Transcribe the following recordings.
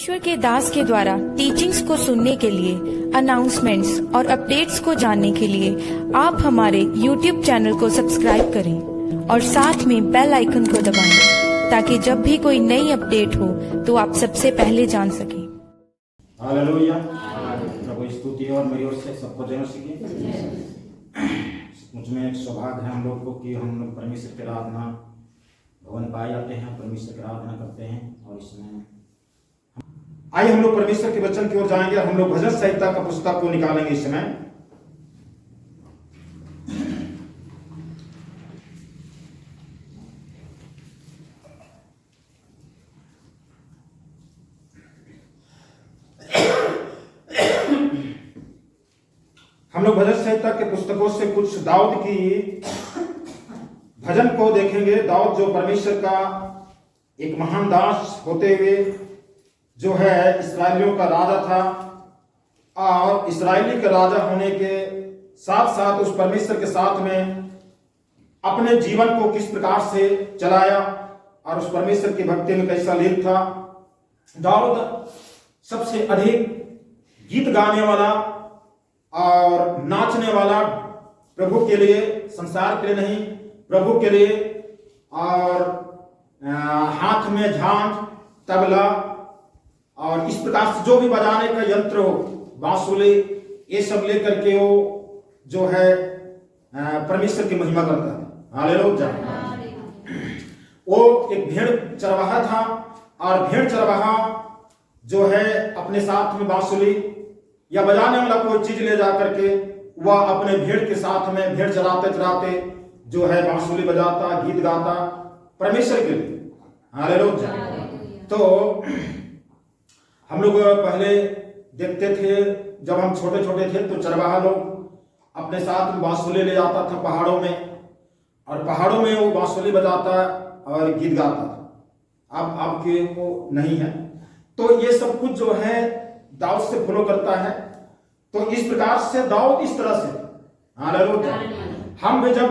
परमेश्वर के दास के द्वारा टीचिंग्स को सुनने के लिए, अनाउंसमेंट्स और अपडेट्स को जानने के लिए आप हमारे YouTube चैनल को सब्सक्राइब करें और साथ में बेल आइकन को दबाएं ताकि जब भी कोई नई अपडेट हो तो आप सबसे पहले जान सकें। हालेलुया। प्रभु स्तुति और मेरी ओर से सबको जय मसीह। मुझ में एक सौभाग्य है हम लोग को कि हम लोग परमेश्वर की आराधना भवन पाए जाते हैं, परमेश्वर की आराधना करते हैं। और इसमें आइए हम लोग परमेश्वर के वचन की ओर जाएंगे। हम लोग भजन संहिता का पुस्तक को निकालेंगे इस समय। हम लोग भजन संहिता के पुस्तकों से कुछ दाऊद की भजन को देखेंगे। दाऊद जो परमेश्वर का एक महान दास होते हुए जो है इस्राएलियों का राजा था, और इस्राएली का राजा होने के साथ साथ उस परमेश्वर के साथ में अपने जीवन को किस प्रकार से चलाया और उस परमेश्वर की भक्ति में कैसा लीन था। दाऊद सबसे अधिक गीत गाने वाला और नाचने वाला, प्रभु के लिए, संसार के लिए नहीं, प्रभु के लिए। और हाथ में झांझ, तबला और इस प्रकार से जो भी बजाने का यंत्र हो, बांसुरी, ये सब लेकर के वो जो है परमेश्वर की महिमा करता है। हालेलुया। वो एक भेड़ चरवाहा था, और भेड़ चरवाहा जो है अपने साथ में बांसुरी या बजाने वाला कोई चीज ले जा करके वह अपने भेड़ के साथ में भेड़ चराते चराते जो है बांसुरी बजाता, गीत गाता परमेश्वर के लिए। हालेलुया। तो हम लोग पहले देखते थे, जब हम छोटे छोटे थे तो चरवाहा लोग अपने साथ में बांसुरी ले जाता था पहाड़ों में, और पहाड़ों में वो बांसुरी बजाता और गीत गाता था। अब के वो नहीं है। तो ये सब कुछ जो है दाऊद से फॉलो करता है। तो इस प्रकार से दाऊद इस तरह से, हालेलुया, हम भी जब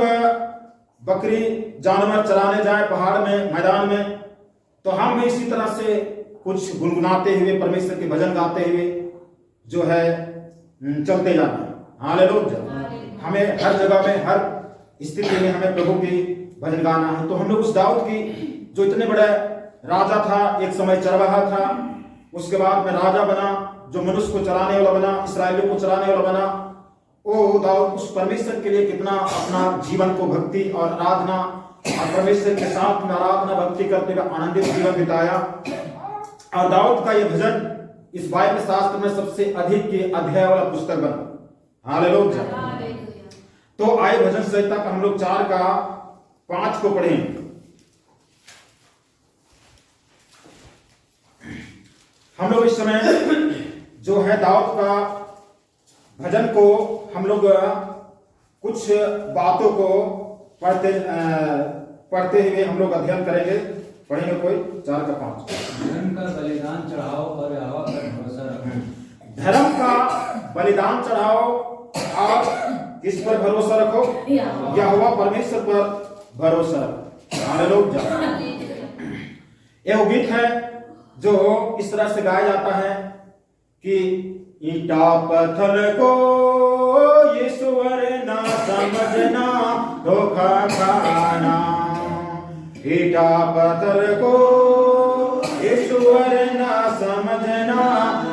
बकरी जानवर चराने जाए पहाड़ में, मैदान में, तो हम भी इसी तरह से कुछ गुनगुनाते हुए, परमेश्वर के भजन गाते हुए जो है चलते जाते हैं। हालेलुया। हमें हर जगह में, हर स्थिति में हमें प्रभु की भजन गाना है। तो हम लोग उस दाऊद की जो इतने बड़े राजा था, एक समय चरवाहा था, उसके बाद में राजा बना, जो मनुष्य को चलाने वाला बना, इस्राएलियों को चलाने वाला बना। ओ दाऊद उस परमेश्वर के लिए कितना अपना जीवन को भक्ति और आराधना और परमेश्वर के साथ में आराधना भक्ति करते हुए आनंदित जीवन बिताया। और दाऊद का यह भजन इस बाइबल शास्त्र में सबसे अधिक के अध्याय वाला पुस्तक बना। हालेलुया। तो आए भजन संहिता का हम लोग 4 का 5 को पढ़ें। हम लोग इस समय जो है दाऊद का भजन को हम लोग कुछ बातों को पढ़ते हुए हम लोग अध्ययन करेंगे। पढ़ेंगे कोई 4 का 5। धर्म का बलिदान चढ़ाओ और यहोवा पर भरोसा रखो। धर्म का बलिदान चढ़ाओ और किस पर भरोसा रखो? यहोवा परमेश्वर पर भरोसा रखो। हालेलुया। यह गीत है जो इस तरह से गाया जाता है कि ईटा पत्थर को ईश्वर ना समझना, धोखा खाना। ईटा पत्थर को ईश्वर ना समझना,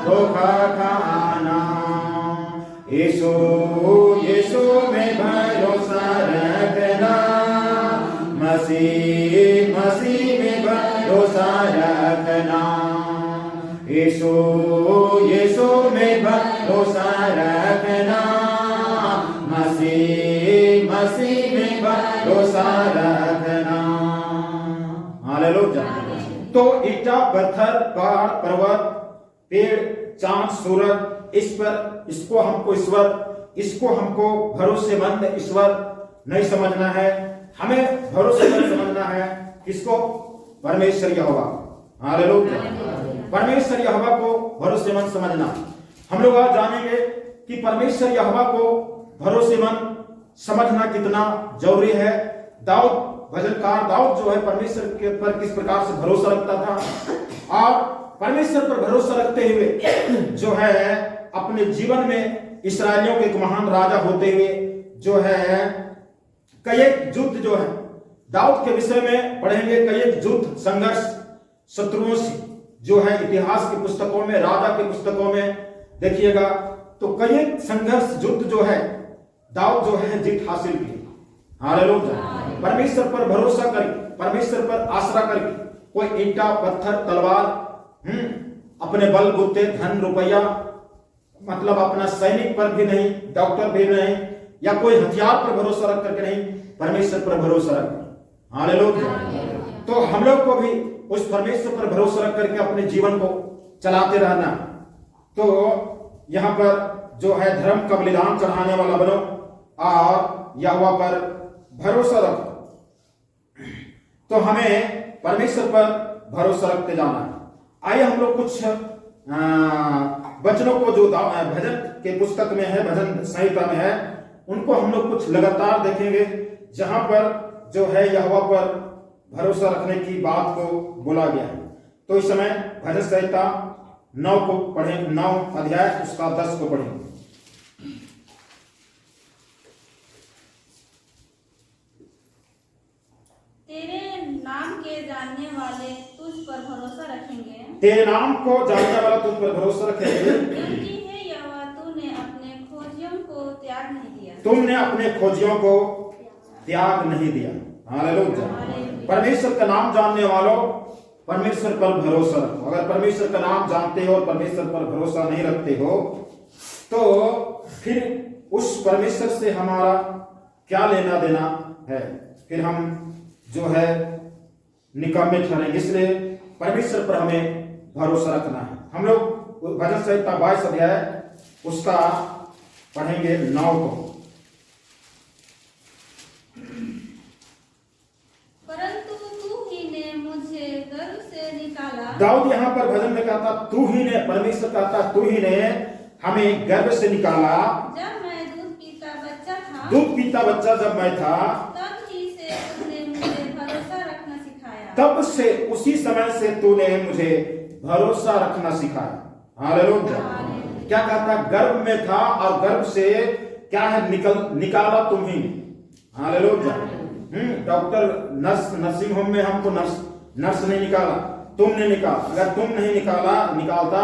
धोखा खाना। यीशु यीशु में भरोसा रखना, मसीह मसीह में भरोसा रखना। यीशु यीशु में भरोसा रखना, मसीह मसीह में भरोसा रखना। हालेलुया। तो ईटा, पत्थर, पहाड़, पर्वत, पेड़, चांद, सूरज, इसको हमको ईश्वर, इसको हमको भरोसेमंद ईश्वर नहीं समझना है। हमें भरोसेमंद समझना है किसको? परमेश्वर यहोवा। हालेलुया। परमेश्वर यहोवा को भरोसेमंद समझना। हम लोग आज जानेंगे कि परमेश्वर यहोवा को भरोसेमंद समझना कितना जरूरी है। दाऊद भजनकार दाऊद जो है परमेश्वर के पर किस प्रकार से भरोसा रखता था और परमेश्वर पर भरोसा रखते हुए जो है अपने जीवन में इस्राएलियों के एक महान राजा होते हुए जो है कई एक युद्ध जो है दाऊद के विषय में पढ़ेंगे। कई एक युद्ध संघर्ष शत्रुओं से जो है इतिहास की पुस्तकों में, राजा की पुस्तकों में देखिएगा तो कई एक संघर्ष युद्ध जो है दाऊद जो है जीत हासिल की। हालेलुया। परमेश्वर पर भरोसा करके, परमेश्वर पर आसरा करके, कोई ईंटा पत्थर तलवार अपने बल बुते धन रुपया मतलब अपना सैनिक पर भी नहीं, डॉक्टर भी नहीं, या कोई हथियार पर भरोसा रख करके नहीं, परमेश्वर पर भरोसा रख। हालेलुया। तो हम लोग को भी उस परमेश्वर पर भरोसा रख करके अपने जीवन को चलाते रहना। तो यहां पर जो है धर्म का बलिदान चढ़ाने वाला बनो और यहोवा पर भरोसा रखो। तो हमें परमेश्वर पर भरोसा रखते जाना है। आइए हम लोग कुछ वचनों को जो भजन के पुस्तक में है, भजन संहिता में है, उनको हम लोग कुछ लगातार देखेंगे जहां पर जो है यहोवा पर भरोसा रखने की बात को बोला गया है। तो इस समय भजन संहिता 9 को पढ़ें, 9 अध्याय उसका 10 को पढ़ेंगे। तेरे नाम के जानने वाले तुझ पर भरोसा रखेंगे। तेरे नाम को जानने वाला तुझ पर भरोसा रखेंगे। क्योंकि हे यहोवा तूने अपने खोजियों को त्याग नहीं दिया। तुमने अपने खोजियों को त्याग नहीं दिया। हालेलुया। परमेश्वर का नाम जानने वालों परमेश्वर पर भरोसा रखो। अगर परमेश्वर का नाम जानते हो और परमेश्वर पर भरोसा नहीं रखते हो तो फिर उस परमेश्वर से हमारा क्या लेना देना है, फिर हम जो है निकम्मे ठहरेंगे। इसलिए परमेश्वर पर हमें भरोसा रखना है। हम लोग भजन संहिता 22 अध्याय उसका पढ़ेंगे 9 को। परंतु तू ही ने मुझे गर्भ से निकाला। दाऊद यहाँ पर भजन में कहता तू ही ने, परमेश्वर कहता तू ही ने हमें गर्भ से निकाला। जब मैं दूध पीता बच्चा था, दूध पीता बच्चा जब मैं था, तब ही से तूने मुझे भरोसा रखना सिखाया। तब से उसी समय से तूने मुझे भरोसा रखना सिखाया। हालेलुया। क्या कहता, गर्भ में था और गर्भ से क्या है निकाला तुम ही ने। हालेलुया। डॉक्टर नर्सिंग होम में हमको नर्स नहीं निकाला, तुमने निकाला। अगर तुम नहीं निकालता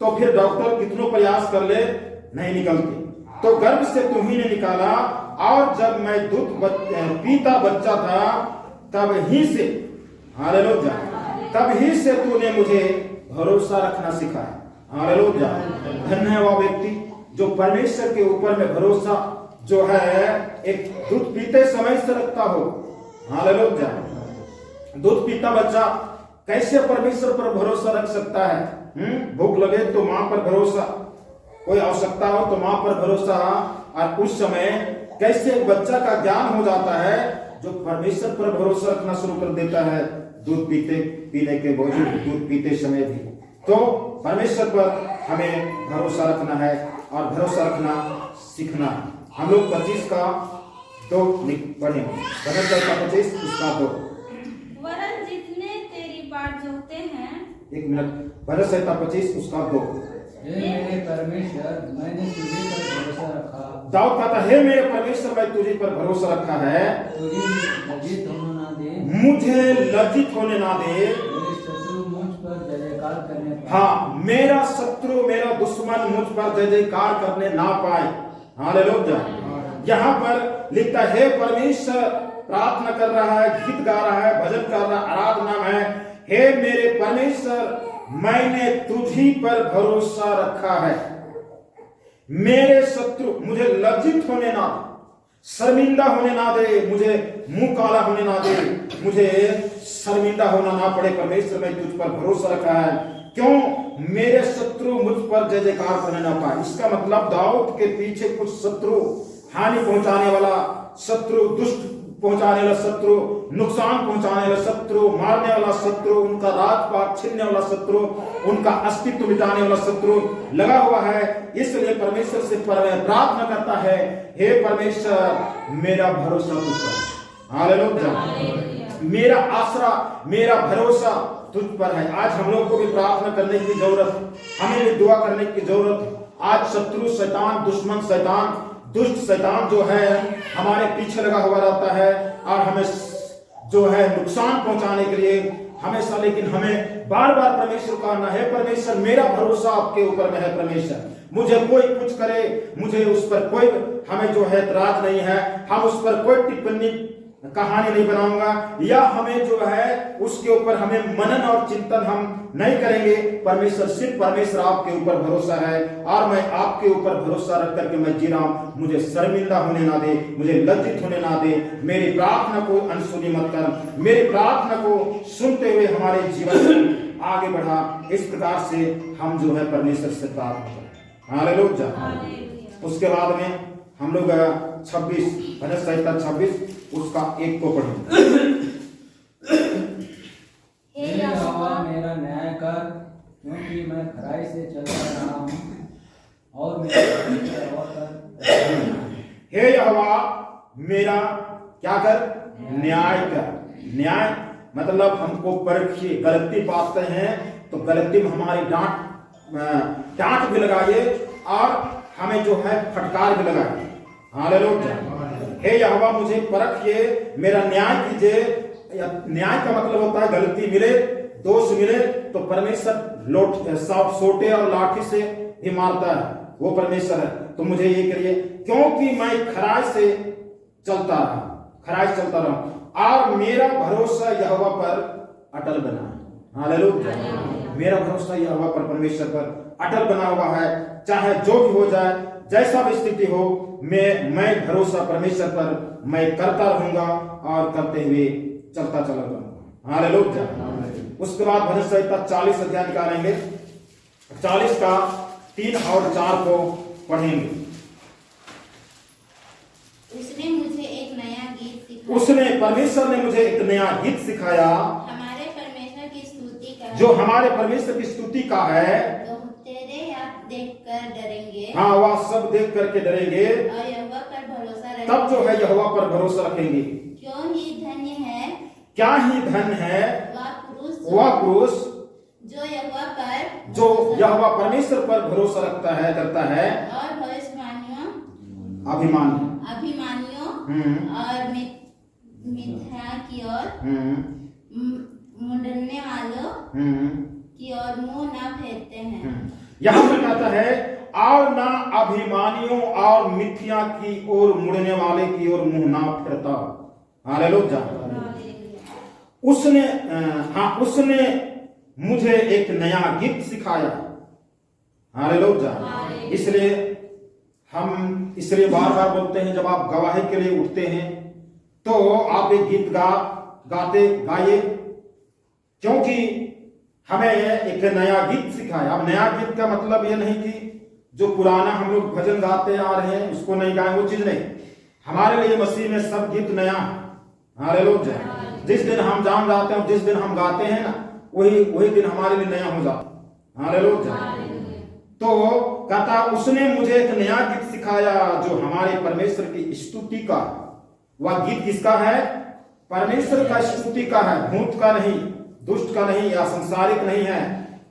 तो फिर डॉक्टर कितनों प्रयास कर ले नहीं निकलते। तो गर्भ से तुम ही ने निकाला और जब मैं दूध पीता बच्चा था तब ही से, हालेलुया, तब ही से तूने मुझे भरोसा रखना सिखाया। हालेलुया। धन्य है वह व्यक्ति जो परमेश्वर के ऊपर में भरोसा जो है एक दूध पीते समय से रखता हो। हालेलुया। दूध पीता बच्चा कैसे परमेश्वर पर भरोसा रख सकता है? भूख लगे तो मां पर भरोसा, कोई आवश्यकता हो तो मां पर भरोसा। और उस समय कैसे एक बच्चा का ज्ञान हो जाता है जो परमेश्वर पर भरोसा रखना शुरू कर देता है दूध पीने के बावजूद, दूध पीते समय भी। तो परमेश्वर पर हमें भरोसा रखना है और भरोसा रखना सीखना है। हम लोग 25 का 2 पढ़ेंगे। भजन संहिता 25 उसका 2। वरन जितने तेरी बाट जोहते हैं। एक मिनट। भजन संहिता 25 उसका 2। हे मेरे परमेश्वर मैंने तुझे पर भरोसा रखा। दाऊद कहता हे मेरे परमेश्वर मैं तुझे पर भरोसा रखा है, तुझे लज्जित होने ना दे, मुझे लज्जित होने ना दे। मेरे शत्रु मुझ पर जय जयकार करने पाए। हाँ, मेरा शत्रु मेरा दुश्मन मुझ पर जय जयकार करने ना पाए। हालेलुया। यहाँ पर लिखता है परमेश्वर प्रार्थना कर रहा है, गीत गा रहा है, भजन कर रहा है, आराधना में है। हे मेरे परमेश्वर मैंने तुझी पर भरोसा रखा है। मेरे शत्रु मुझे लज्जित होने ना, शर्मिंदा होने ना दे, मुझे मुंह काला होने ना दे, मुझे शर्मिंदा होना ना पड़े। परमेश्वर मैं तुझ पर भरोसा रखा है। क्यों? मेरे शत्रु मुझ पर जय जयकार करने ना पाए। इसका मतलब दाऊद के पीछे कुछ शत्रु, हानि पहुंचाने वाला शत्रु, दुष्ट पहुंचाने वाला शत्रु, नुकसान पहुंचाने वाला शत्रु, मारने वाला शत्रु, उनका राजपाट छीनने वाला शत्रु, उनका अस्तित्व मिटाने वाला शत्रु लगा हुआ है। इसलिए परमेश्वर से प्रार्थना करता है हे परमेश्वर मेरा भरोसा तुझ पर। हालेलुया। मेरा आसरा, मेरा भरोसा तुझ पर है। आज हम लोग को भी प्रार्थना करने की जरूरत है, हमें भी दुआ करने की जरूरत है। आज शत्रु शैतान, दुश्मन शैतान, दुष्ट शैतान जो है हमारे पीछे लगा हुआ रहता है और हमें जो है नुकसान पहुंचाने के लिए हमेशा, लेकिन हमें बार बार परमेश्वर का कहना है, परमेश्वर मेरा भरोसा आपके ऊपर में है। परमेश्वर मुझे कोई कुछ करे, मुझे उस पर कोई हमें जो है एतराज नहीं है, हम उस पर कोई टिप्पणी कहानी नहीं बनाऊंगा, या हमें जो है उसके ऊपर हमें मनन और चिंतन हम नहीं करेंगे। परमेश्वर, सिर्फ परमेश्वर आपके ऊपर भरोसा है और मैं आपके ऊपर भरोसा रख करके मैं जी रहा हूं। मुझे शर्मिंदा होने ना दे, मुझे लज्जित होने ना दे, मेरी प्रार्थना को अनसुनी मत कर, मेरी प्रार्थना को सुनते हुए हमारे जीवन को आगे बढ़ा। इस प्रकार से हम जो है परमेश्वर से प्रार्थना करें। हालेलुया। उसके बाद में हम लोग 26 भजन संहिता 26 उसका 1 को पढ़ें। हे यहोवा मेरा न्याय कर, क्योंकि मैं खराई से चलता रहा हूँ और मेरा हे यहोवा मेरा क्या कर, न्याय कर। न्याय मतलब हमको परखिए, गलती पाते हैं तो गलती में हमारी डांट भी लगाइए और हमें जो है फटकार भी लगाइए। हालेलुया। हे यहोवा मुझे परखिए, मेरा न्याय कीजिए। न्याय का मतलब होता है गलती मिले, दोष मिले तो परमेश्वर सोटे और लाठी से भी मारता है, वो परमेश्वर है। तो मुझे ये करिए, क्योंकि मैं खराई से चलता रहा और मेरा भरोसा यहोवा पर अटल बना है। हालेलुया। मेरा भरोसा यहोवा पर, परमेश्वर पर अटल बना हुआ है। चाहे जो भी हो जाए, जैसा भी स्थिति हो, मैं भरोसा परमेश्वर पर मैं करता रहूंगा और करते हुए चलता चला जाऊंगा। हालेलुया। उसके बाद भजन संहिता 40 अध्याय निकालेंगे, 40 का 3 और 4 को पढ़ेंगे। उसने मुझे एक नया गीत सिखाया, उसने, परमेश्वर ने मुझे एक नया गीत सिखाया, हमारे परमेश्वर की स्तुति का, जो हमारे परमेश्वर की स्तुति का है। तो तेरे याद देखकर डरेंगे, हाँ, वह सब देख करके डरेंगे और यहोवा पर भरोसा रखेंगे। तब जो है यहोवा पर भरोसा रखेंगे। क्यों ही धन्य है, क्या ही धन है वह पुरुष जो यहोवा परमेश्वर पर भरोसा रखता है, करता है, और भविष्यवाणियों, अभिमानियों और मिथ्या की ओर, मुंडने वालों की ओर मुंह न फेरते हैं। यहाँ पर कहता है, और ना अभिमानियों और मिथ्या की ओर मुड़ने वाले की ओर मुंह ना फिरता। हालेलुया। उसने मुझे एक नया गीत सिखाया। हालेलुया। इसलिए बार बार बोलते हैं, जब आप गवाही के लिए उठते हैं तो आप एक गीत गाइए, क्योंकि हमें एक नया गीत सिखाया। अब नया गीत का मतलब यह नहीं कि जो पुराना हम लोग भजन गाते आ रहे हैं उसको नहीं गाएं, वो चीज नहीं। हमारे लिए मसीह में सब गीत नया। हालेलुया। जिस दिन हम जान जाते हैं, जिस दिन हम गाते हैं ना, वही दिन हमारे लिए नया हो जाता। हालेलुया। तो कहता, उसने मुझे एक नया गीत सिखाया जो हमारे परमेश्वर की स्तुति का। वह गीत किसका है? परमेश्वर का स्तुति का है, भूत का नहीं, दुष्ट का नहीं या संसारिक नहीं है।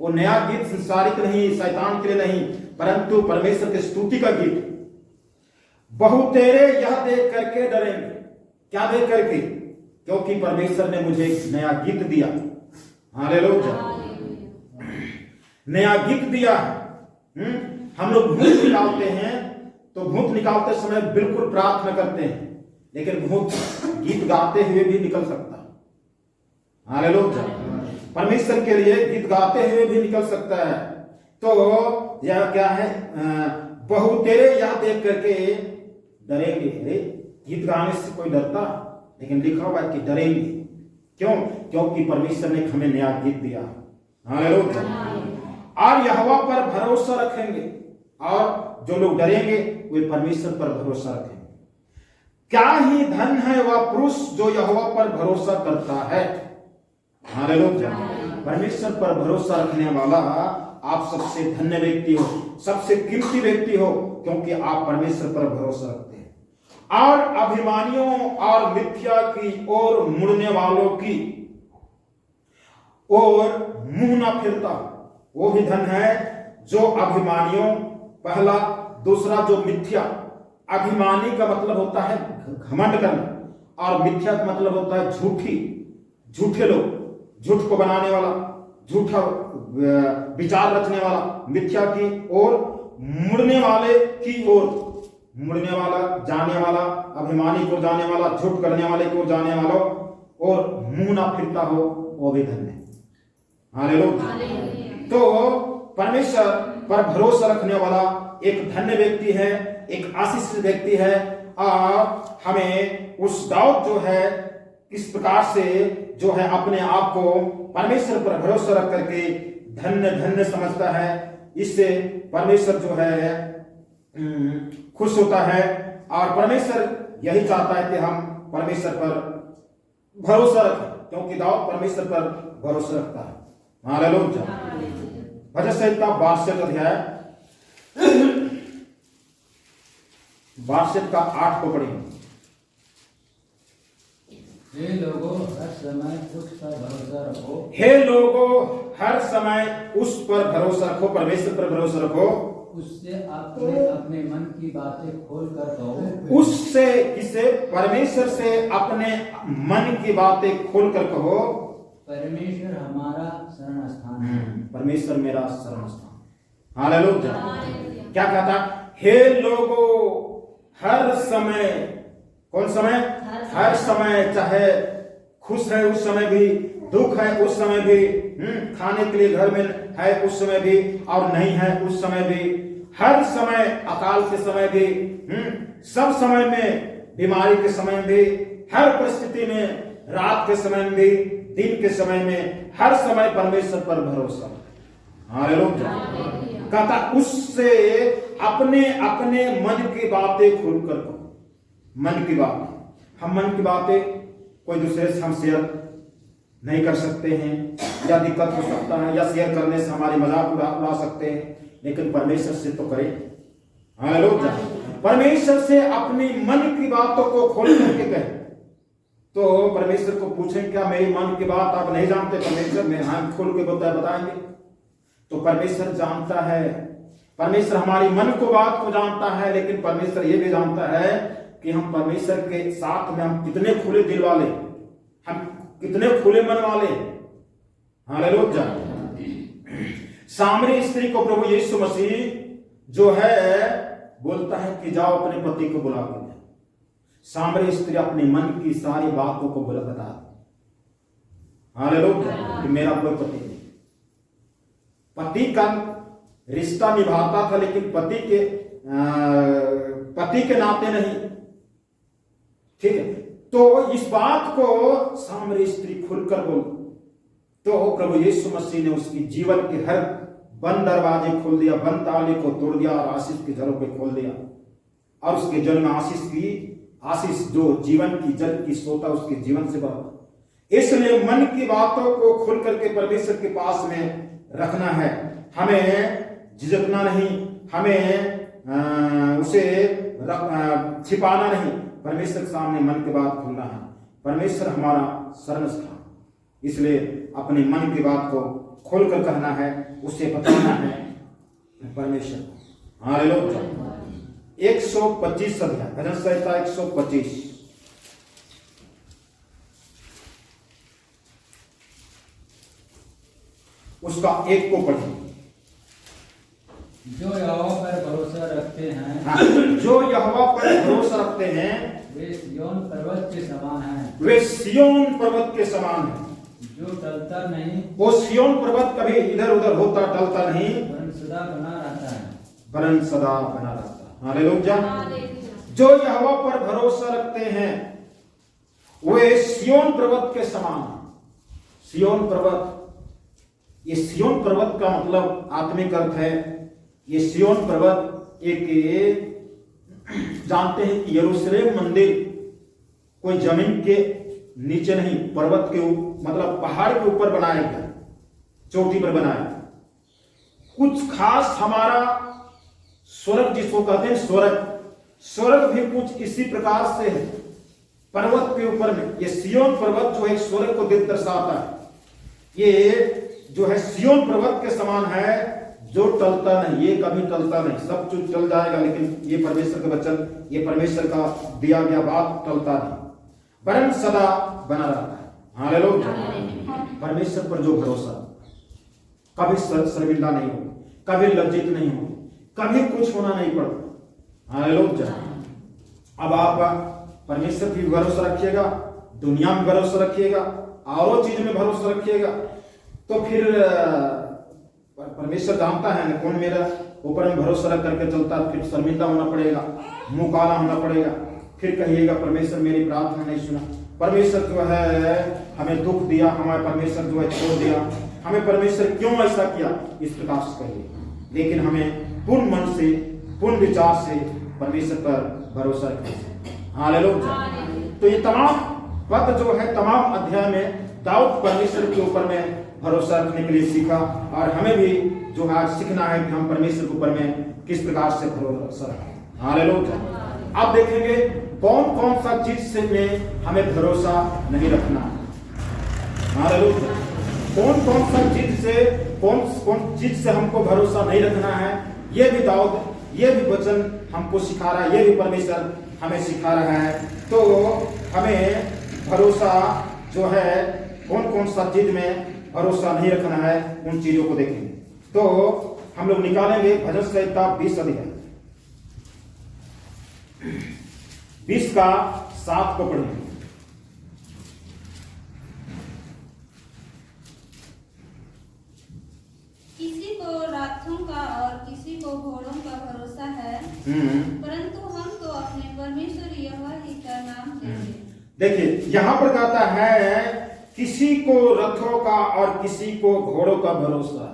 वो नया गीत संसारिक नहीं, शैतान के लिए नहीं, परंतु परमेश्वर की स्तुति का गीत। बहुतेरे यह देख करके डरेंगे। क्या देख करके? क्योंकि परमेश्वर ने मुझे एक नया गीत दिया। हालेलुया। नया गीत दिया। हम लोग भूत निकालते हैं तो भूत निकालते समय बिल्कुल प्रार्थना करते हैं, लेकिन भूत गीत गाते हुए भी निकल सकता है। हालेलुया। परमेश्वर के लिए गीत गाते हुए भी निकल सकता है। तो यह क्या है? बहुतेरे यह देख करके डरेंगे। गीत गाने से कोई डरता? लेकिन लिखा हुआ है कि डरेंगे। क्यों? क्योंकि परमेश्वर ने हमें नया गीत दिया। हालेलुया। और यहोवा पर भरोसा रखेंगे, और जो लोग डरेंगे वे परमेश्वर पर भरोसा रखेंगे। क्या ही धन है वह पुरुष जो यहोवा पर भरोसा करता है। हालेलुया। परमेश्वर पर भरोसा रखने वाला आप सबसे धन्य व्यक्ति हो, सबसे कीमती व्यक्ति हो, क्योंकि आप परमेश्वर पर भरोसा रखते हैं। और अभिमानियों और मिथ्या की ओर मुड़ने वालों की और मुंह न फिरता। वो भी धन है जो अभिमानियों, पहला, दूसरा जो मिथ्या। अभिमानी का मतलब होता है घमंड करना और मिथ्या का मतलब होता है झूठे लोग, झूठ को बनाने वाला, झूठा विचार रचने वाला। मिथ्या की ओर मुड़ने वाले की ओर, मुड़ने वाला, जाने वाला, अभिमानी को जाने वाला, झूठ करने वाले को जाने वाला और मुंह ना फिरता हो, वो भी धन्य है। हालेलुया। तो परमेश्वर पर भरोसा रखने वाला एक धन्य व्यक्ति है, एक आशीषित व्यक्ति है। और हमें उस दाऊद जो है इस प्रकार से जो है अपने आप को परमेश्वर पर भरोसा रख करके धन्य धन्य समझता है। इससे परमेश्वर जो है खुश होता है और परमेश्वर यही चाहता है कि हम परमेश्वर पर भरोसा रखें, क्योंकि दाऊद परमेश्वर पर भरोसा रखता है। हालेलुया। भजन संहिता 62 अध्याय 62 का 8 को पढ़ेंगे। हे लोगों, हर समय उस पर भरोसा रखो। हे लोगों, हर समय उस पर भरोसा रखो, परमेश्वर पर भरोसा रखो। उससे अपने अपने मन की बातें खोल कर कहो। उससे किसे? परमेश्वर से अपने मन की बातें खोल कर कहो। परमेश्वर हमारा शरण स्थान है। परमेश्वर मेरा शरण स्थान। हालेलुया। क्या कहता? हे लोगों, हर समय, कौन समय? हर समय, चाहे खुश है उस समय भी, दुख है उस समय भी, खाने के लिए घर में है उस समय भी और नहीं है उस समय भी, हर समय, अकाल के समय भी, सब समय में, बीमारी के समय में भी, हर परिस्थिति में, रात के समय में भी, दिन के समय में, हर समय परमेश्वर पर भरोसा। हालेलुया। कहता उससे अपने अपने मन की बातें खुलकर कहो। मन की बात, हम मन की बातें कोई दूसरे से हम शेयर नहीं कर सकते हैं, या दिक्कत हो सकता है, या शेयर करने से हमारी मजाक उड़ा सकते हैं, लेकिन परमेश्वर से तो करें। हालेलुया। परमेश्वर से अपनी मन की बातों को खोल करके कहें। तो परमेश्वर को पूछें, क्या मेरी मन की बात आप नहीं जानते? परमेश्वर में हम खोल के बताएंगे। तो परमेश्वर जानता है, परमेश्वर हमारी मन को बात को जानता है, लेकिन परमेश्वर ये भी जानता है कि हम परमेश्वर के साथ में हम कितने खुले दिल वाले, हम कितने खुले मन वाले। हालेलुया। सामरी स्त्री को प्रभु यीशु मसीह जो है बोलता है कि जाओ अपने पति को बुला के। सामरी स्त्री अपने मन की सारी बातों को बता। हालेलुया। कि मेरा कोई पति नहीं, पति का रिश्ता निभाता था, लेकिन पति के नाते नहीं। ठीक है, तो इस बात को सामरी स्त्री खुलकर बोल, तो प्रभु यीशु मसीह ने उसकी जीवन के हर बंद दरवाजे खोल दिया, बंद ताले को तोड़ दिया और आशीष के जलों पे खोल दिया। और उसके जल में आशीष जो जीवन की जल की सोता उसके जीवन से बहा। इसलिए मन की बातों को खुल करके परमेश्वर के पास में रखना है। हमें झिझकना नहीं, हमें उसे छिपाना नहीं, परमेश्वर के सामने मन की बात खोलना है। परमेश्वर हमारा शरण स्थान, इसलिए अपने मन की बात को खोलकर कहना है, उसे बताना है परमेश्वर को। हालेलुया। 125 अध्याय भजन संहिता 125 उसका 1 को पढ़ें। जो यहोवा पर भरोसा रखते हैं, हाँ, जो यहोवा पर भरोसा रखते हैं वे सिय्योन पर्वत के समान हैं। वे सिय्योन पर्वत के समान हैं। जो टलता नहीं, वो सिय्योन पर्वत कभी इधर उधर होता टलता नहीं, वरन सदा बना रहता है। वरन सदा बना रहता है। हालेलुया। जो यहोवा पर भरोसा रखते हैं वे सिय्योन पर्वत के समान हैं। सिय्योन पर्वत, ये सिय्योन पर्वत का मतलब आत्मिक अर्थ है। ये सिय्योन पर्वत एक, जानते हैं कि यरूशलेम मंदिर कोई जमीन के नीचे नहीं, पर्वत के मतलब पहाड़ के ऊपर बनाया गया, चोटी पर बनाया। कुछ खास हमारा स्वर्ग जिसको कहते हैं स्वर्ग, स्वर्ग भी कुछ इसी प्रकार से है, पर्वत के ऊपर में। ये सियोन पर्वत जो है स्वर्ग को दर्शाता है। ये जो है सियोन पर्वत के समान है जो टलता नहीं, ये कभी टलता नहीं। सब कुछ टल जाएगा लेकिन ये परमेश्वर का वचन, ये परमेश्वर का दिया गया बात टलता नहीं, वरन सदा बना रहता है। हालेलुया। परमेश्वर पर जो भरोसा, कभी शर्मिंदा नहीं हो, कभी लज्जित नहीं हो, कभी कुछ होना नहीं पड़ता। हालेलुया। अब आप परमेश्वर की भरोसा रखिएगा, दुनिया में भरोसा रखिएगा, और चीज में भरोसा रखिएगा, तो फिर परमेश्वर जानता है ना कौन मेरा ऊपर में भरोसा रख करके चलता है। फिर शर्मिंदा होना पड़ेगा, मुंह काला होना पड़ेगा, फिर कहिएगा परमेश्वर मेरी प्रार्थना नहीं सुना, परमेश्वर जो है हमें दुख दिया, हमारे परमेश्वर जो है छोड़ दिया, हमें परमेश्वर क्यों ऐसा किया, इस प्रकार से कहिए। लेकिन हमें पूर्ण मन से, पूर्ण विचार से परमेश्वर पर भरोसा रखना। हालेलुया। तो ये तमाम पद जो है, तमाम अध्याय में दाऊद परमेश्वर के ऊपर में भरोसा रखने के लिए सीखा, और हमें भी जो है सीखना है कि हम परमेश्वर के ऊपर में किस प्रकार से भरोसा रखें। हालेलुया। अब देखेंगे कौन कौन सा चीज से में हमें भरोसा नहीं रखना है। हालेलुया। कौन कौन सा चीज से, कौन कौन चीज से हमको भरोसा नहीं रखना है, ये भी दाऊद, ये भी वचन हमको सिखा रहा है, ये भी परमेश्वर हमें सिखा रहा है। तो हमें भरोसा जो है कौन कौन सा चीज में भरोसा नहीं रखना है, उन चीजों को देखेंगे। तो हम लोग निकालेंगे भजन संहिता 20 अध्याय 20 का 7 को पढ़ेंगे। किसी को राथों का और किसी को घोड़ों का भरोसा है, परंतु हम तो अपने परमेश्वर यहोवा ही का नाम लेंगे। देखिए यहां पर कहता है किसी को रथों का और किसी को घोड़ों का भरोसा।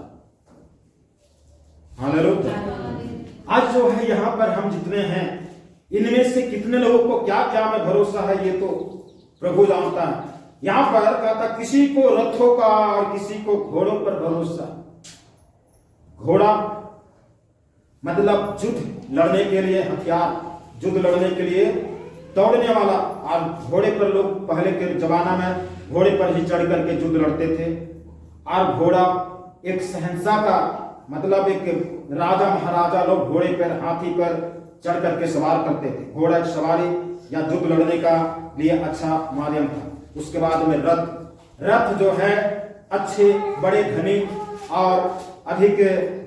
हालेलुया। आज जो है यहाँ पर हम जितने हैं, इनमें से कितने लोगों को क्या क्या में भरोसा है ये तो प्रभु जानता है। यहाँ पर कहता किसी को रथों का और किसी को घोड़ों पर भरोसा। घोड़ा मतलब युद्ध लड़ने के लिए हथियार, युद्ध लड़ने के लिए दौड़ने वाला, और घोड़े पर लोग पहले के जमाना में घोड़े पर ही चढ़ करके युद्ध लड़ते थे। और घोड़ा एक शहंशाह का मतलब एक राजा महाराजा लोग घोड़े पर, हाथी पर चढ़ करके सवार करते थे। घोड़ा एक सवारी या युद्ध लड़ने का लिए अच्छा माध्यम था। उसके बाद में रथ जो है अच्छे बड़े धनी और अधिक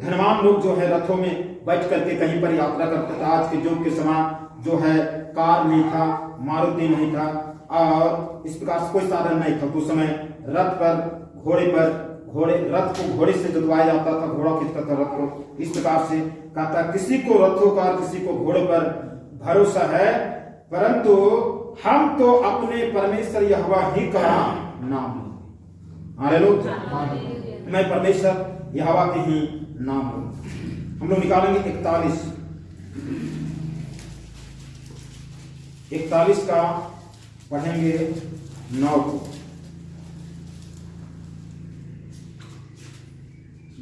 धनवान लोग जो है रथों में बैठ करके कहीं पर यात्रा करते थे। आज के युग के समान जो है कार नहीं था, मारुति नहीं था, और इस प्रकार से कोई साधन नहीं था। उस समय रथ पर, घोड़े पर, रथ को घोड़े से जुतवाया जाता था, घोड़ा खींचता था रथ को। इस प्रकार से कहता किसी को रथों का किसी को घोड़े पर भरोसा है, परंतु हम तो अपने परमेश्वर यहोवा ही का नाम लेंगे। हालेलुया। मैं परमेश्वर यहोवा के ही नाम लूंगा। हम लोग निकालेंगे 41 का पढ़ेंगे 9 को।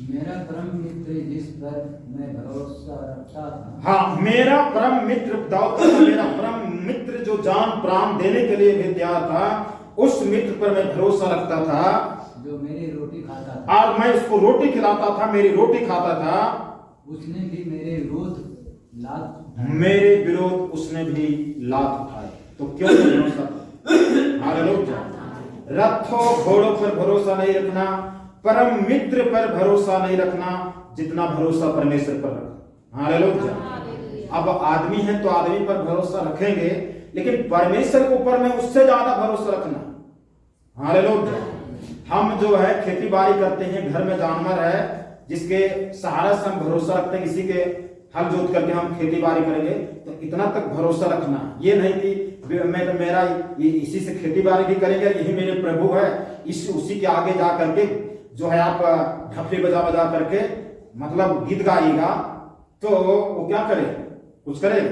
मेरा परम मित्र जिस पर मैं भरोसा रखता था। हाँ, मेरा परम मित्र दाऊद, मेरा परम मित्र जो जान प्राण देने के लिए भी तैयार था, उस मित्र पर मैं भरोसा रखता था, जो मेरी रोटी खाता था और मैं उसको रोटी खिलाता था, मेरी रोटी खाता था। उसने भी मेरे विरोध उसने भी लात उठाए। तो क्यों भरोसा? हालेलुया। रथों घोड़ों पर भरोसा नहीं रखना, परम मित्र पर भरोसा नहीं रखना, जितना भरोसा परमेश्वर पर रखना। हालेलुया। अब आदमी है तो आदमी पर भरोसा रखेंगे, लेकिन परमेश्वर के ऊपर में उससे ज्यादा भरोसा रखना। हालेलुया। हम जो है खेती बाड़ी करते हैं, घर में जानवर है जिसके सहारा से हम भरोसा रखते हैं, किसी के हल जोत करके हम खेती बाड़ी करेंगे, तो इतना तक भरोसा रखना। ये नहीं कि मेरा इसी से खेती बाड़ी भी करेंगे, यही मेरे प्रभु है, उसी के आगे जा करके जो है आप ढपली बजा बजा करके मतलब गीत गाएगा, तो वो क्या करे? कुछ करेगा?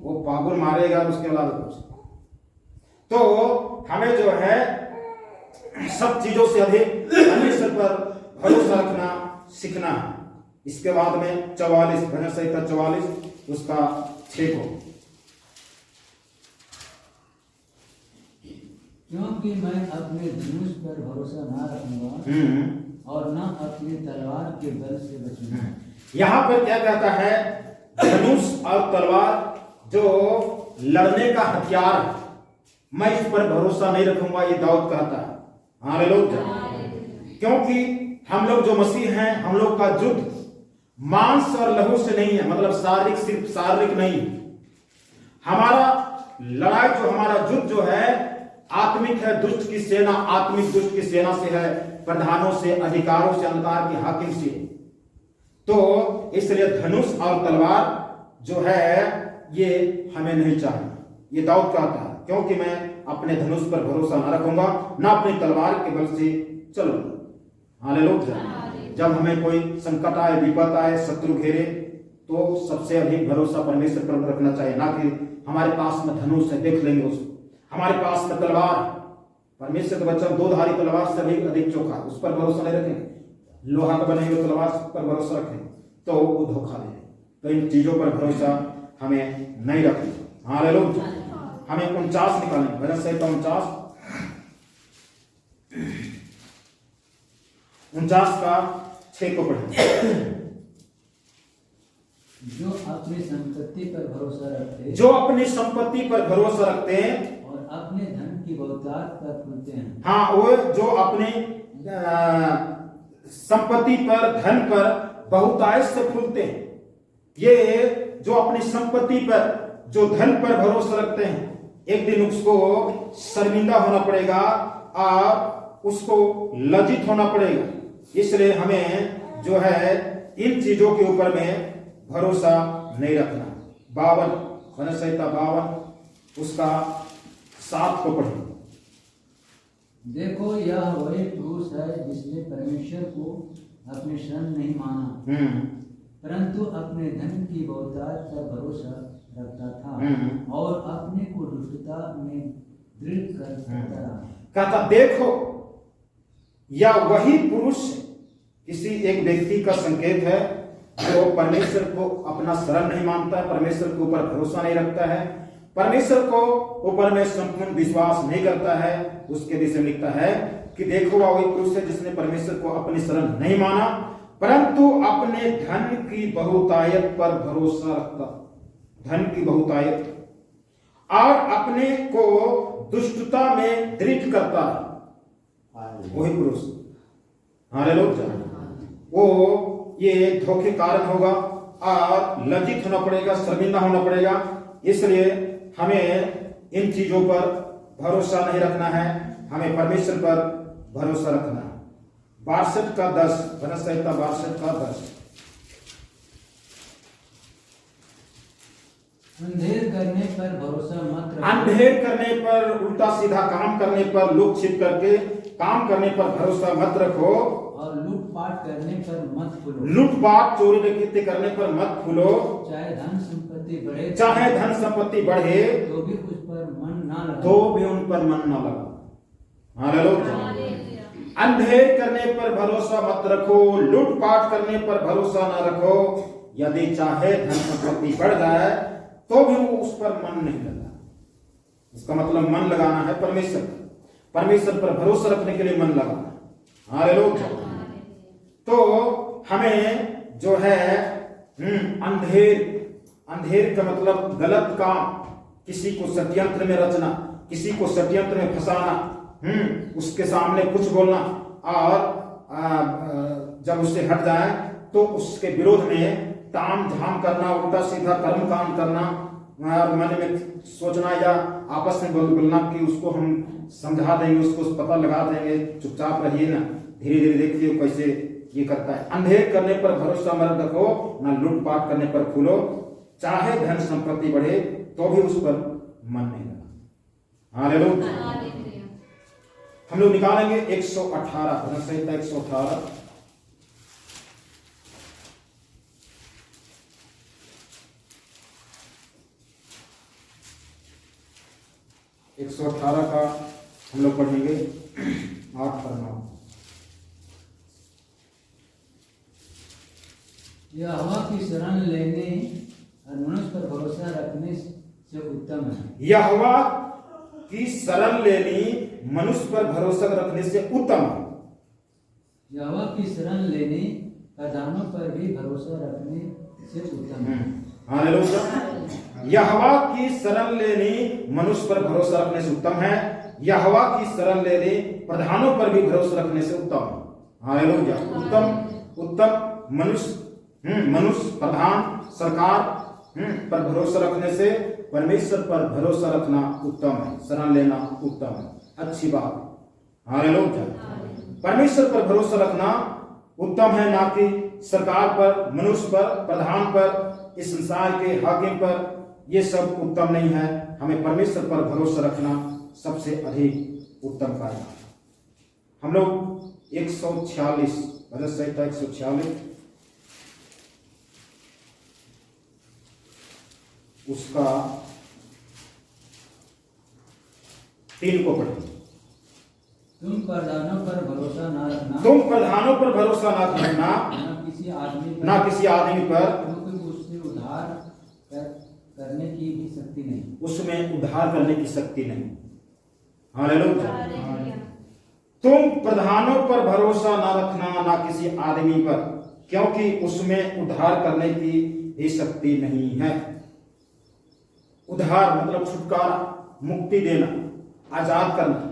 वो पागुल मारेगा, उसके अलावा कुछ। तो हमें जो है सब चीजों से अधिक परमेश्वर पर भरोसा रखना सीखना है। इसके बाद में 44 भजन संहिता 44 उसका 6 को क्योंकि मैं अपने धनुष पर भरोसा न रखूंगा हम्म। और न अपनी तलवार के बल से बचूंगा। यहां पर क्या कहता है? धनुष और तलवार जो लड़ने का हथियार है, मैं इस पर भरोसा नहीं रखूंगा, ये दाऊद कहता है। हालेलुया। क्योंकि हम लोग जो मसीह हैं, हम लोग का युद्ध मांस और लहू से नहीं है, मतलब शारीरिक, सिर्फ शारीरिक नहीं। हमारा लड़ाई जो, हमारा युद्ध जो है आत्मिक है। दुष्ट की सेना, आत्मिक दुष्ट की सेना से है, प्रधानों से, अधिकारों से, अंधकार के हाकिम से। तो इसलिए धनुष और तलवार जो है ये हमें नहीं चाहिए, ये दाऊद कहता है। क्योंकि मैं अपने धनुष पर भरोसा न रखूंगा, न अपनी तलवार के बल से चलूंगा। हालेलुया। जब हमें कोई संकट आए, विपद आए, शत्रु घेरे, तो सबसे अधिक भरोसा परमेश्वर पर रखना चाहिए, ना कि हमारे पास में धनुष है, देख लेंगे उसको, हमारे पास में तलवार। परमेश्वर का वचन 2 धारी तलवार से भी अधिक चोखा, उस पर भरोसा नहीं रखेंगे। लोहा का बने हुए तलवार पर भरोसा रखें तो वो धोखा दे। तो इन चीजों पर भरोसा हमें नहीं रखना। हालेलुया। हमें 49 निकालेंगे, भजन संहिता 49 का 6 को पढ़ें। जो अपनी संपत्ति पर भरोसा रखते, जो अपनी संपत्ति पर भरोसा रखते हैं और अपने धन की बहुतायत पर खुलते हैं। हाँ, वो जो अपने संपत्ति पर, धन पर बहुतायत से फूलते हैं। ये जो अपनी संपत्ति पर, जो धन पर भरोसा रखते हैं, एक दिन उसको शर्मिंदा होना पड़ेगा और उसको लज्जित होना पड़ेगा। इसलिए हमें जो है इन चीजों के ऊपर में भरोसा नहीं रखना। 52 भजन संहिता 52 उसका 7 को पढ़ें। देखो, यह वही पुरुष है जिसने परमेश्वर को अपनी शरण नहीं माना, परंतु अपने धन की बहुतायत पर भरोसा रखता था और अपने को दुष्टता में दृढ़ करता रहा। कहता, देखो या वही पुरुष किसी एक व्यक्ति का संकेत है जो परमेश्वर को अपना शरण नहीं मानता है, परमेश्वर के ऊपर भरोसा नहीं रखता है, परमेश्वर को ऊपर में संपूर्ण विश्वास नहीं करता है। उसके विषय लिखता है कि देखो वही पुरुष है जिसने परमेश्वर को अपनी शरण नहीं माना, परंतु अपने धन की बहुतायत पर भरोसा रखता। धन की बहुतायत और अपने को दुष्टता में दृढ़ करता है, वही पुरुष। हालेलुया। वो ये धोखे कारण होगा और लज्जित होना पड़ेगा, शर्मिंदा होना पड़ेगा। इसलिए हमें इन चीजों पर भरोसा नहीं रखना है, हमें परमेश्वर पर भरोसा रखना है। 62 का 10 भजन संहिता 62 का 10। अंधेर करने पर भरोसा मत रखो, अंधेर करने पर, उल्टा सीधा काम करने पर, लुक छिप करके काम करने पर भरोसा मत रखो, और लूटपाट करने पर मत फूलो। लूटपाट, चोरी डकैती करने पर मत फूलो। चाहे धन संपत्ति बढ़े, चाहे धन संपत्ति बढ़े तो भी उस पर मन ना लगा, तो भी उन पर मन न लगा। हालेलुया। अंधेर करने पर भरोसा मत रखो, लूटपाट करने पर भरोसा न रखो। यदि चाहे धन संपत्ति बढ़ जाए तो भी वो उस पर मन नहीं लगा। इसका मतलब मन लगाना है परमेश्वर, परमेश्वर पर भरोसा रखने के लिए मन लगाना। हालेलुया। तो हमें जो है अंधेर का मतलब गलत काम, किसी को षड्यंत्र में रचना, किसी को षड्यंत्र में फंसाना, उसके सामने कुछ बोलना और जब उससे हट जाए तो उसके विरोध में ताम झाम करना, उल्टा सीधा कर्म काम करना और मन में सोचना या आपस में बोलना कि उसको हम समझा देंगे, उसको पता लगा देंगे, चुपचाप रहिए ना, धीरे धीरे देखिए कैसे ये करता है। अंधेर करने पर भरोसा मत रखो, ना लूटपाट करने पर फूलो। चाहे धन संपत्ति बढ़े तो भी उस पर मन नहीं लगा। हालेलुया। हम लोग निकालेंगे 118 भजन संहिता 118। का हम लोग पढ़ेंगे 8 पर 9। यहोवा की शरण लेने और मनुष्य पर भरोसा रखने से उत्तम है। यहोवा की शरण लेनी मनुष्य पर भरोसा रखने से उत्तम है। यहोवा की शरण लेने प्रधानों पर भी भरोसा रखने से उत्तम है। हालेलुया। यहोवा की शरण लेने मनुष्य पर भरोसा रखने से उत्तम है। यहोवा की शरण लेने प्रधानों पर भी भरोसा रखने से उत्तम है। हालेलुया। उत्तम मनुष्य प्रधान सरकार पर भरोसा रखने से परमेश्वर पर भरोसा रखना उत्तम है, शरण लेना उत्तम है, अच्छी बात। हालेलुया। परमेश्वर पर भरोसा रखना उत्तम है, ना कि सरकार पर, मनुष्य पर, प्रधान पर, इस संसार के हाकिम पर। ये सब उत्तम नहीं है। हमें परमेश्वर पर भरोसा रखना सबसे अधिक उत्तम कार्य है। हम लोग 146 भजन संहिता 146 उसका 3 को पढ़ें। तुम प्रधानों पर भरोसा न रखना, तुम प्रधानों पर भरोसा न रखना, न किसी आदमी पर, ना किसी आदमी पर, क्योंकि उससे उद्धार करने की भी शक्ति नहीं, उसमें उद्धार करने की शक्ति नहीं। हालेलुया। हालेलुया। तुम प्रधानों पर भरोसा न रखना, ना किसी आदमी पर, क्योंकि उसमें उद्धार करने की भी शक्ति नहीं है। उद्धार मतलब छुटकारा, मुक्ति देना, आजाद करना।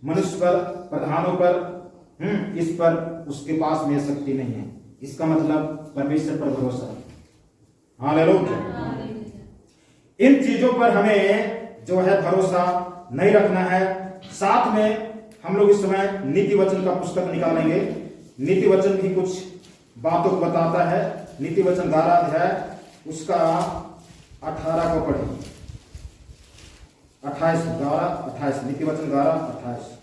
मनुष्य पर, प्रधानों पर, इस पर उसके पास में शक्ति नहीं है। इसका मतलब परमेश्वर पर भरोसा। हालेलुया। इन चीजों पर हमें जो है भरोसा नहीं रखना है। साथ में हम लोग इस समय नीति वचन का पुस्तक निकालेंगे। नीति वचन भी कुछ बातों को बताता है। नीति वचन 12 अध्याय उसका 18 को पढ़ें। 28 नीति वचन 12:28।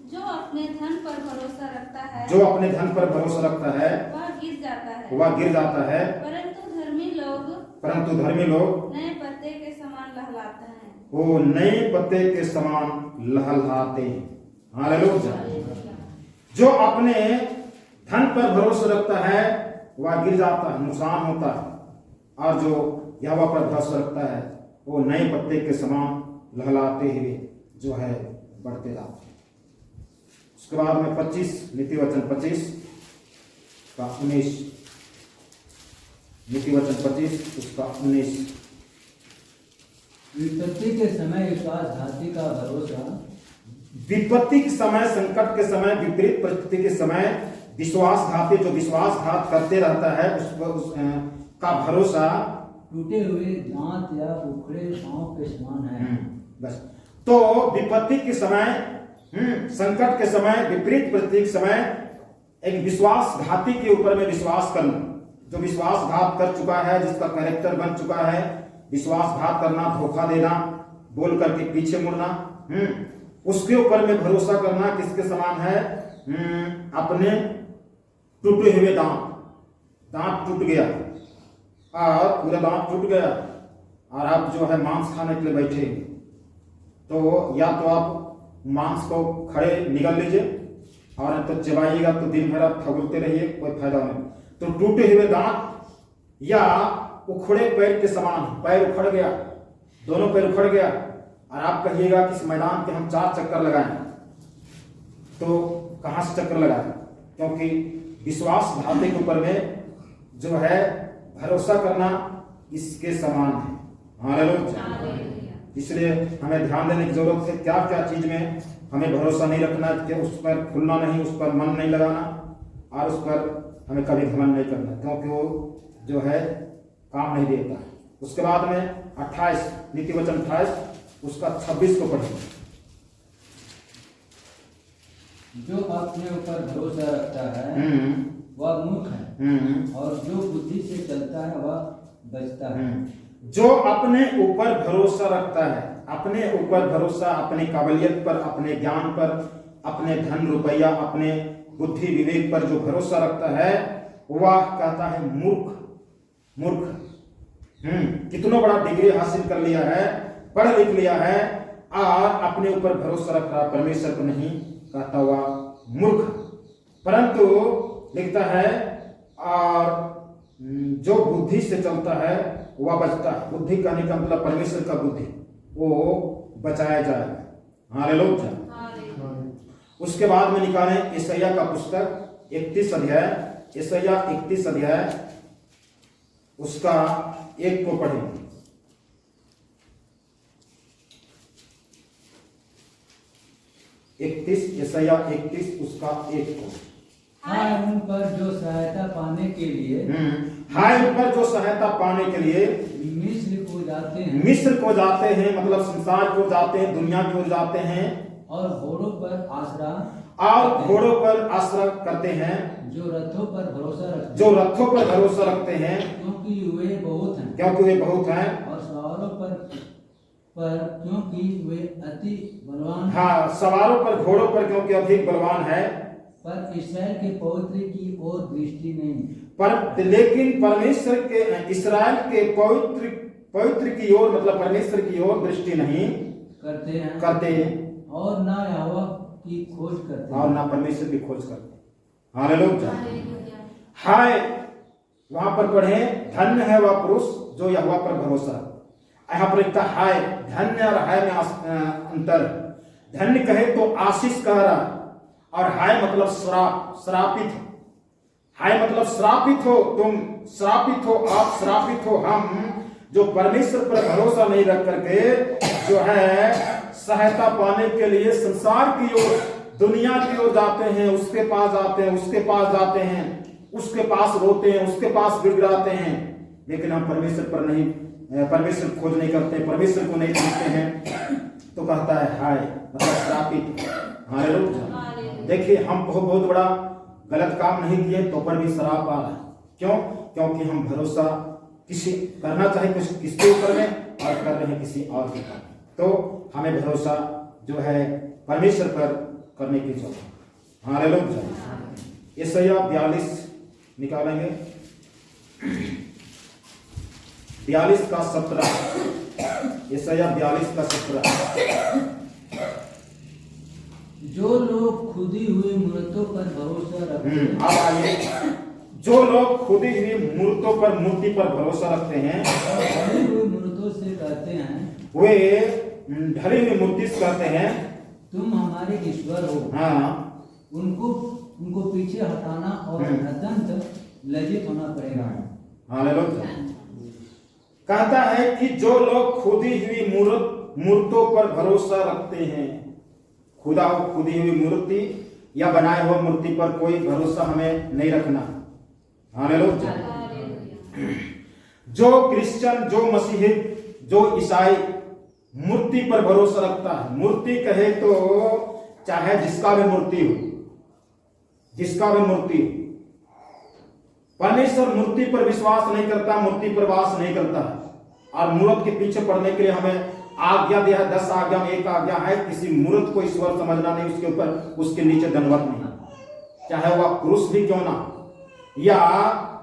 जो अपने धन पर भरोसा रखता है, जो अपने धन पर भरोसा रखता है वह गिर जाता है, वह गिर जाता है, परंतु धर्मी लोग नए पत्ते के समान लहलाते हैं। वो नए पत्ते के समान लहलहाते हैं। हालेलुया। जो अपने धन पर भरोसा रखता है वह गिर जाता है, नुकसान होता है। और जो यहोवा पर भरोसा रखता है वो नए पत्ते के समान लहलाते हुए जो है बढ़ते जाते हैं। उसके बाद में 25 नीति वचन 25 का 19। नीति वचन 25 उसका 19। विपत्ति के समय विश्वासघाती का भरोसा, विपत्ति के समय, संकट के समय, विपरीत परिस्थिति के समय विश्वासघाती, जो विश्वासघात करते रहता है का भरोसा टूटे हुए दांत या उखड़े पांव के समान है। बस। तो विपत्ति के समय, संकट के समय, विपरीत परिस्थिति के समय एक विश्वासघाती के ऊपर में विश्वास करना, जो विश्वासघात कर चुका है, जिसका कैरेक्टर बन चुका है, विश्वासघात करना, धोखा देना, बोल करके पीछे मुड़ना, उसके ऊपर में भरोसा करना किसके समान है? अपने टूटे हुए दांत टूट गया और पूरा दांत टूट गया और आप जो है मांस खाने के लिए बैठे, तो या तो आप मांस को खड़े निगल लीजिए और तो चबाइएगा तो दिन भर आप थगुलते रहिए, कोई फायदा नहीं। तो टूटे हुए दांत या उखड़े पैर के समान, पैर उखड़ गया, दोनों पैर उखड़ गया और आप कहिएगा कि इस मैदान के हम 4 चक्कर लगाएं, तो कहां से चक्कर लगाएं? क्योंकि विश्वासघाती के ऊपर में जो है भरोसा करना इसके समान है। हालेलुया। इसलिए हमें ध्यान देने की जरूरत है, क्या क्या चीज में हमें भरोसा नहीं रखना, कि उस पर खुलना नहीं, उस पर मन नहीं लगाना और उस पर हमें कभी घमंड नहीं करना, क्योंकि वो जो है काम नहीं देता। उसके बाद में 28 नीति वचन 28 उसका 26 को पढ़ें। जो अपने ऊपर भरोसा रखता है वह मूर्ख है, और जो बुद्धि से चलता है वह बचता है। जो अपने ऊपर भरोसा रखता है, अपने ऊपर भरोसा, अपनी काबिलियत पर, अपने ज्ञान पर, अपने धन रुपया, अपने बुद्धि विवेक पर जो भरोसा रखता है वह कहता है मूर्ख। कितना बड़ा डिग्री हासिल कर लिया है, पढ़ लिख लिया है और अपने ऊपर भरोसा रख रहा, परमेश्वर को नहीं, कहता हुआ मूर्ख। परंतु लिखता है और जो बुद्धि से चलता है वह बचता है। बुद्धि कहने का मतलब परमेश्वर का बुद्धि, वो बचाया जाएगा। हालेलुया। उसके बाद में निकालें यशायाह का पुस्तक 31 अध्याय, यशायाह 31 अध्याय उसका 1 को पढ़ें। 31 यशायाह 31 उसका 1 को। हाय उन पर जो सहायता पाने के लिए हाय उन पर जो सहायता पाने के लिए मिस्र को जाते हैं, मिस्र को जाते हैं, मतलब संसार को जाते हैं, दुनिया की ओर जाते हैं, और घोड़ों पर आसरा और घोड़ों पर आश्रय करते हैं, जो रथों पर भरोसा रखते जो रथों पर भरोसा रखते हैं, क्योंकि वे बहुत हैं, क्योंकि वे बहुत हैं, और सवारों पर क्योंकि वे अति बलवान हैं। हाँ, सवारों पर घोड़ों पर क्योंकि अधिक बलवान है। पर इस्राएल के पवित्र की ओर दृष्टि नहीं, पर लेकिन परमेश्वर के इस्राएल के पवित्र की ओर, मतलब परमेश्वर की ओर दृष्टि नहीं करते हैं, और ना यहोवा की खोज करते और ना परमेश्वर की खोज करते। हालेलुया। हाय वहां पर पढ़े, धन्य है वह पुरुष जो यहोवा पर भरोसा। यहाँ पर लिखता हाय, धन्य और हाय में अंतर। धन्य कहे तो आशीष कह रहा, और हाय मतलब श्राप, श्रापित। हाय मतलब श्रापित हो, तुम श्रापित हो, आप श्रापित हो, हम जो परमेश्वर पर भरोसा नहीं रख करके जो है सहायता पाने के लिए संसार की ओर, दुनिया की ओर जाते हैं, उसके पास जाते हैं, उसके पास जाते हैं, उसके पास रोते हैं, उसके पास गिड़गिड़ाते हैं, लेकिन हम परमेश्वर पर नहीं, परमेश्वर खोज नहीं करते, परमेश्वर को नहीं पूछते हैं, तो कहता है हाय मतलब श्रापित। हालेलुया। देखिए हम बहुत बड़ा गलत काम नहीं किए तो पर भी श्राप आ रहा है। क्यों? क्योंकि हम भरोसा किसी करना चाहे कुछ किसके ऊपर में और कर रहे हैं किसी और के ऊपर। तो हमें भरोसा जो है परमेश्वर पर करने की जरूरत। हालेलुया। यशायाह 42 निकालेंगे, 42 का 17। यशायाह 42 का 17। जो लोग खुदी हुई मूर्तों पर भरोसा रखते हैं, अब आइए, जो लोग खुदी हुई मूर्तों पर, मूर्ति पर भरोसा रखते हैं, ढली हुई मूर्तों से कहते हैं, वे ढली हुई मूर्ति से कहते हैं तुम हमारे ईश्वर हो। हाँ, उनको पीछे हटाना और अत्यंत लज्जित होना पड़ेगा। हालेलुया। कहता है कि जो लोग खुदी हुई मूर्तों पर भरोसा रखते हैं, खुदी हुई मूर्ति या बनाए हुए मूर्ति पर कोई भरोसा हमें नहीं रखना। हालेलुया। जो क्रिश्चियन, जो मसीही, जो ईसाई मूर्ति पर भरोसा रखता है, मूर्ति कहे तो चाहे जिसका भी मूर्ति हो, जिसका भी मूर्ति हो, परमेश्वर मूर्ति पर विश्वास नहीं करता, मूर्ति पर वास नहीं करता है। और मूर्त के पीछे पड़ने के लिए हमें आज्ञा दिया है, 10 आज्ञा में एक आज्ञा है, किसी मूर्त को ईश्वर समझना नहीं, उसके ऊपर, उसके नीचे दंडवत नहीं, चाहे वह क्रूस भी क्यों ना, या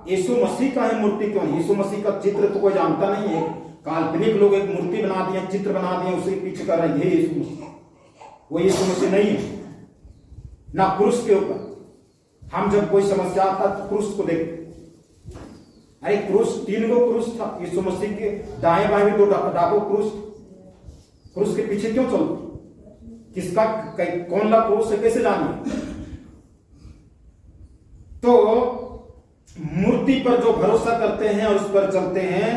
यीशु मसीह का ही मूर्ति क्यों नहीं। यीशु मसीह का चित्र तो कोई जानता नहीं है, काल्पनिक लोग एक मूर्ति बना दिए, चित्र बना दिए, उसके पीछे कर रहे हैं यीशु मसीह। वो यीशु मसीह नहीं है ना। क्रूस के ऊपर हम जब कोई समस्या आता तो क्रूस को देखते, अरे क्रूस, 3 गो क्रूस था यीशु मसीह के, दाएं बाएं भी 2 डाको क्रूस। क्रूस के पीछे क्यों चलते? किसका कौन ला क्रूस है कैसे जानिए? तो मूर्ति पर जो भरोसा करते हैं और उस पर चलते हैं,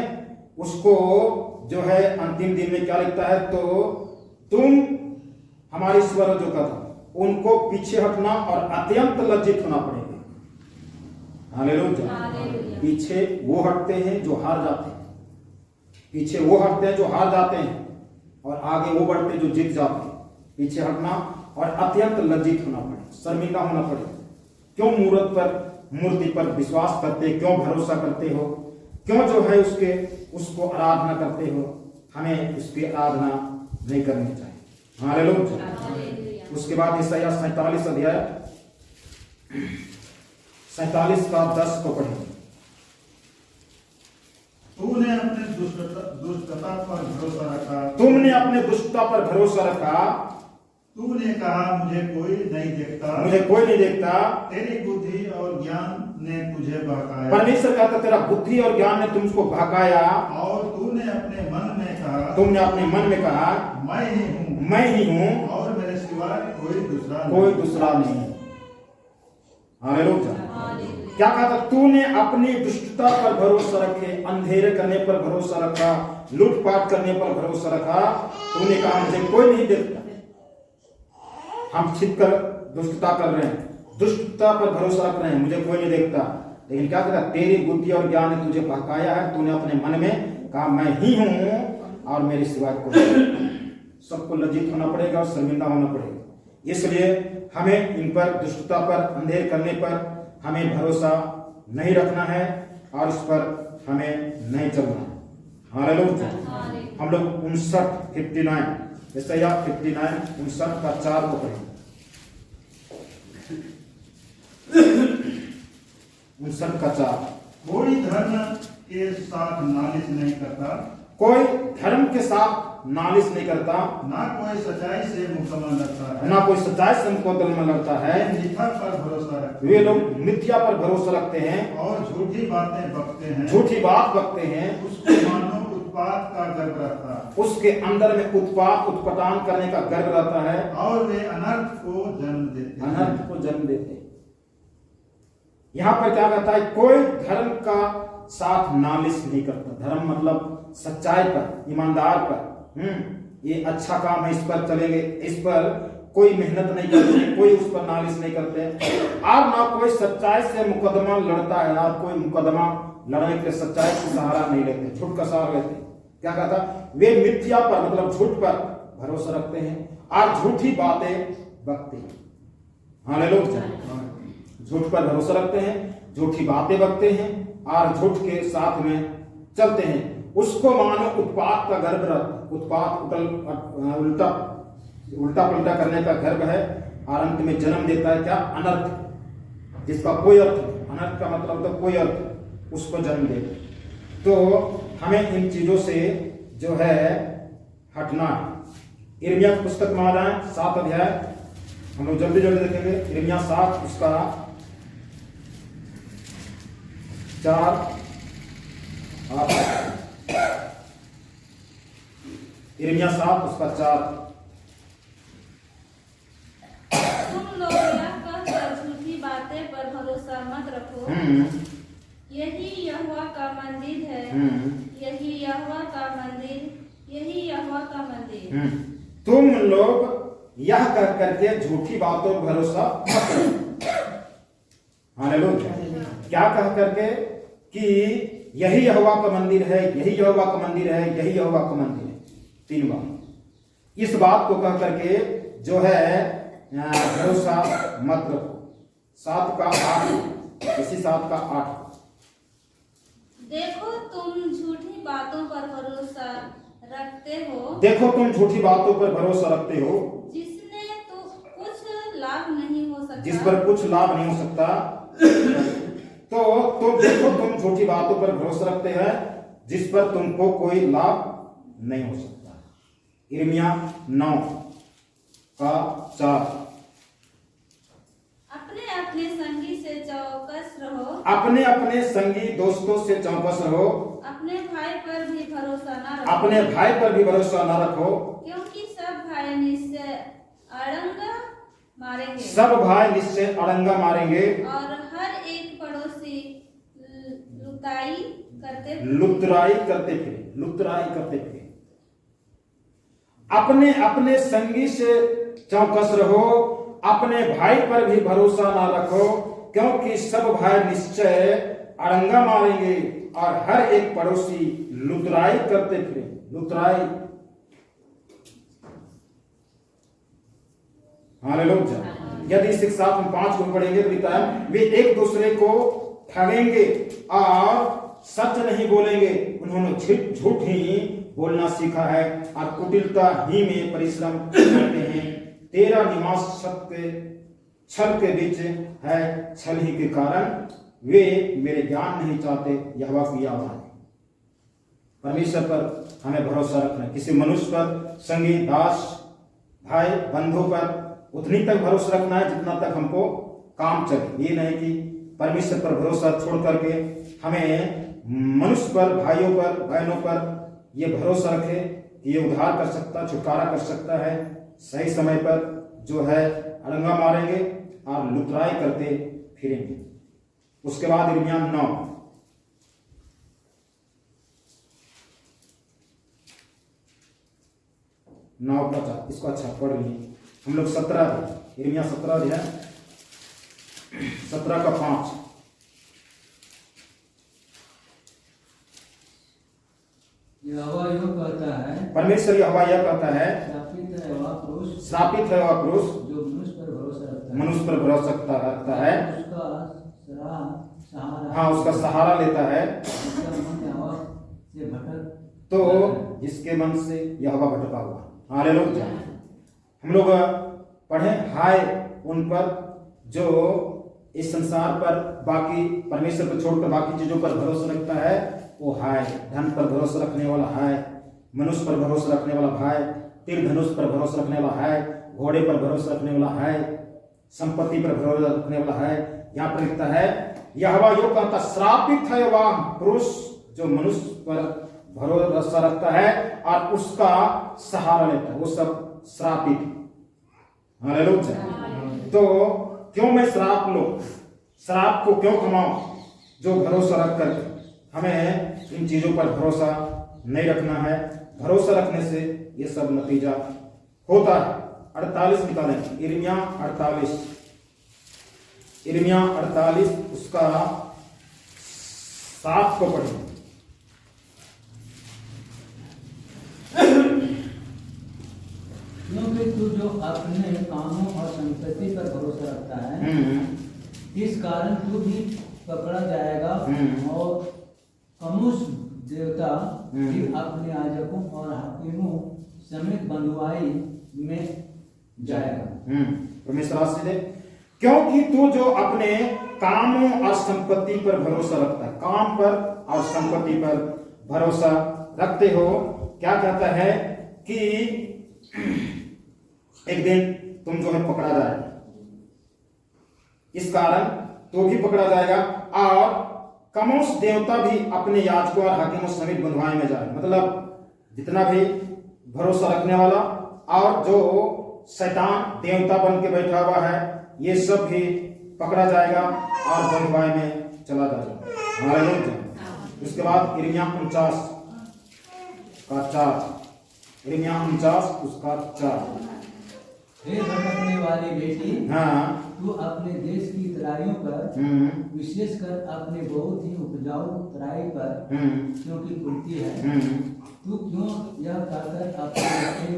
उसको जो है अंतिम दिन में क्या लिखता है, तो तुम हमारे ईश्वर जो कर, उनको पीछे हटना और अत्यंत लज्जित होना पड़ेगा। हालेलुया। पीछे वो हटते हैं जो हार जाते हैं, पीछे वो हटते हैं जो हार जाते हैं, और आगे वो बढ़ते हैं जो जीत जाते हैं। पीछे हटना और अत्यंत लज्जित होना पड़े, शर्मिंदा होना पड़े। क्यों मूर्ति पर विश्वास करते, क्यों भरोसा करते हो, क्यों जो है उसको आराधना करते हो? हमें उसकी आराधना नहीं करनी चाहिए। हालेलुया। उसके बाद यशायाह 47 अध्याय 47 का 10 को पढ़ेंगे। तुमने अपने दुष्टता पर भरोसा रखा, तुमने अपने दुष्टता पर भरोसा रखा, तूने कहा मुझे कोई नहीं देखता, मुझे कोई नहीं देखता। तेरी बुद्धि और ज्ञान ने तुझे बहकाया, परमेश्वर कहता तेरा बुद्धि और ज्ञान ने तुमको भगाया, और तूने अपने मन में कहा, तुमने अपने मन में कहा मैं ही हूँ, मैं ही हूँ, और मेरे सिवा कोई कोई दूसरा नहीं। हालेलुया। क्या कहा था? तूने अपनी दुष्टता पर भरोसा रखे, अंधेरे करने पर भरोसा रखा, लूटपाट करने पर भरोसा रखा। तूने कहा मुझे कोई नहीं देखता, हम छिपकर दुष्टता कर रहे हैं, दुष्टता पर भरोसा रख रहे हैं, मुझे कोई नहीं देखता। लेकिन क्या कहता? तेरी बुद्धि और ज्ञान ने तुझे भटकाया है। तूने अपने मन में कहा मैं ही हूं और मेरी सिवा कोई। सबको लज्जित होना पड़ेगा और शर्मिंदा होना पड़ेगा। इसलिए हमें इन पर, दुष्टता पर, अंधेर करने पर हमें भरोसा नहीं रखना है और इस पर हमें नहीं चलना है। हालेलुया। हम लोग 59 यशायाह 59 59 का 4 को पढ़ें। 59 का 4। कोई धर्म के साथ नालिश नहीं करता, कोई धर्म के साथ नालिश नहीं करता, ना कोई सच्चाई से मुकम्मल लगता है, ना कोई सच्चाई से मुकदमा लड़ता है। मिथ्या पर भरोसा रखते वे लोग मिथ्या पर भरोसा रखते हैं और झूठी बातें बकते हैं, झूठी बात बकते हैं। उसको मानो उत्पात का गर्व रहता है, उसके अंदर में उत्पात उत्पटान करने का गर्व रहता है और वे अनर्थ को जन्म देते हैं। अनर्थ को जन्म देते हैं। यहाँ पर क्या कहता है? कोई धर्म का साथ नालिश नहीं करता। धर्म मतलब सच्चाई पर, ईमानदार पर, ये अच्छा काम है, इस पर चलेंगे, इस पर कोई मेहनत नहीं करते, कोई उस पर नालिश नहीं करते, और ना कोई सच्चाई से मुकदमा लड़ता है, और कोई मुकदमा लड़ने के सच्चाई का सहारा नहीं लेते, झूठ का सहारा लेते। क्या कहता? वे मिथ्या पर मतलब झूठ पर भरोसा रखते हैं और झूठी बातें बकते हैं। हालेलुया। झूठ पर भरोसा रखते हैं, झूठी बातें बकते हैं और झूठ के साथ में चलते हैं। उसको मानो उत्पात का गर्व रहता है। उत्पात उल्टा पुल्टा करने का गर्व है और अंत में जन्म देता है क्या? अनर्थ, जिसका कोई अर्थ नहीं। अनर्थ का मतलब तो कोई अर्थ, उसको जन्म देता है। तो हमें इन चीजों से जो है हटना है। यिर्मयाह की पुस्तक में आ जाए 7 अध्याय, हम लोग जल्दी जल्दी देखेंगे। यिर्मयाह 7 उसका 4 यिर्मयाह 7 उसका 4। तुम लोग यह कहकर झूठी बातें पर भरोसा मत रखो, यही यहोवा का मंदिर है, यही यहोवा का मंदिर, यही यहोवा का मंदिर। तुम लोग यह कह करके झूठी बातों पर भरोसा मत करो। हालेलुया। क्या कह करके? कि यही यहोवा का मंदिर है, यही यहोवा का मंदिर है, यही यहोवा का मंदिर है। 3 बार इस बात को कह करके जो है भरोसा मत रखो। 7 का 8, इसी 7 का 8। देखो तुम झूठी बातों पर भरोसा रखते हो, देखो तुम झूठी बातों पर भरोसा रखते हो, जिसने तो कुछ लाभ नहीं हो सकता, जिस पर कुछ लाभ नहीं हो सकता। तो देखो तुम झूठी बातों पर भरोसा रखते हैं, जिस पर तुमको कोई लाभ नहीं हो सकता। यिर्मयाह 9 का 4। अपने अपने संगी से चौकस रहो, अपने अपने संगी दोस्तों से चौकस रहो, अपने भाई पर भी भरोसा न रखो, अपने भाई पर भी भरोसा न रखो, क्योंकि सब भाई निश्चय अड़ंगा मारेंगे, सब भाई निश्चय अड़ंगा मारेंगे, और हर एक पड़ोसी लुटाई लुतराई करते फिरे। अपने अपने संगी से चौकस रहो, अपने भाई पर भी भरोसा ना रखो, क्योंकि सब भाई निश्चय अड़ंगा मारेंगे और हर एक पड़ोसी लुतराई करते फिरे। लुतराई। हालेलुया। यदि शिक्षा हम 5 को पढ़ेंगे तो लिखता है वे एक दूसरे को ठगेंगे और सच नहीं बोलेंगे। उन्होंने झूठ ही बोलना सीखा है और कुटिलता ही में परिश्रम करते हैं। तेरा निवास सत्य छल के बीच है, छल ही के कारण वे मेरे ज्ञान नहीं चाहते। यहोवा की आवाज है। परमेश्वर पर हमें भरोसा रखना है, किसी मनुष्य पर, संगी दास भाई बंधु पर उतनी तक भरोसा रखना है जितना तक हमको काम चले। ये नहीं कि परमेश्वर पर भरोसा छोड़ करके हमें मनुष्य पर, भाइयों पर, बहनों पर ये भरोसा रखे कि ये उद्धार कर सकता, छुटकारा कर सकता है। सही समय पर जो है अड़ंगा मारेंगे और लुतराई करते फिरेंगे। उसके बाद यिर्मयाह 9 9 इसको अच्छा पढ़ लिए हम लोग। 17 यिर्मयाह 17 है 17 का 5। यहोवा यूं कहता है, परमेश्वर यहोवा यह कहता है, श्रापित है वह पुरुष श्रापित है वह पुरुष जो मनुष्य पर भरोसा रखता है, मनुष्य पर भरोसा रखता है, उसका सहारा हाँ उसका सहारा लेता है, उसका मन यहोवा से भटक तो जिसके मन से यहोवा भटका हुआ। हालेलुया। हम लोग पढ़े, हाय उन पर जो इस संसार पर बाकी परमेश्वर को छोड़कर बाकी चीजों पर भरोसा रखता है, वो हाय। धन पर भरोसा रखने वाला हाय, मनुष्य पर भरोसा रखने वाला हाय, तीर धनुष पर भरोसा रखने वाला हाय, घोड़े पर भरोसा रखने वाला हाय, संपत्ति पर भरोसा रखने वाला हाय। यहाँ पर लिखता है यहोवा यो कहता, श्रापित है वह पुरुष जो मनुष्य पर भरोसा रखता है और उसका सहारा लेता है, वो सब श्रापित। हालेलुया। तो क्यों मैं श्राप लो, श्राप को क्यों कमाऊं? जो भरोसा रख कर हमें इन चीजों पर भरोसा नहीं रखना है। भरोसा रखने से ये सब नतीजा होता है। 48 निकालें, यिर्मयाह 48, यिर्मयाह 48 उसका 7 को पढ़ें। क्योंकि तू जो अपने कामों और संपत्ति पर भरोसा रखता है, इस कारण तू भी पकड़ा जाएगा और कमुष देवता भी अपने याजकों और हाकिमों समेत बंधुआई में जाएगा। परमेश्वर आशीष दे। क्योंकि तू जो अपने कामों और संपत्ति पर भरोसा रखता है, काम पर और संपत्ति पर भरोसा रखते हो, क्या कहता है कि एक दिन तुम जो है पकड़ा जाएगा, इस कारण तो भी पकड़ा जाएगा और कमोस देवता भी अपने याजकों और हाकिमों समेत बंधुआई में जाए। मतलब जितना भी भरोसा रखने वाला और जो शैतान देवता बन के बैठा हुआ है, ये सब भी पकड़ा जाएगा और बंधुआई में चला जाएगा। हालेलुया। उसके बाद यिर्मयाह 49 का 4, यिर्मयाह 49 उसका 4। हे भटकने वाली बेटी, हाँ तू अपने देश की तराइयों पर, विशेषकर अपने बहुत ही उपजाऊ तराई पर क्योंकि फूलती है, तू क्यों यह कहकर अपने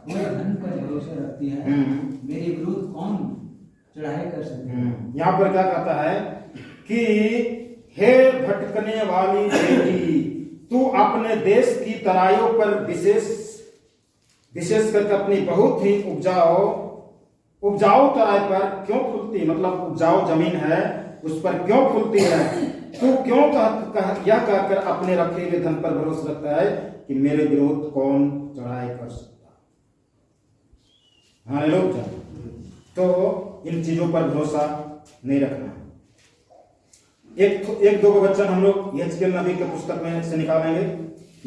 पूरे धन पर भरोसा रखती है? मेरे विरुद्ध कौन चढ़ाई कर सकते हैं? यहाँ पर क्या कहता है कि हे भटकने वाली बेटी, तू अपने देश की तराइयों पर विशेष करके अपनी बहुत ही उपजाऊ तराई पर क्यों फूलती, मतलब उपजाऊ जमीन है उस पर क्यों फूलती है? तू क्यों यह कहकर अपने रखे हुए धन पर भरोसा रखता है कि मेरे विरोध कौन चढ़ाई कर सकता? हालेलुया। तो इन चीजों पर भरोसा नहीं रखना। एक दो वचन हम लोग यहेजकेल नबी के पुस्तक में से निकालेंगे।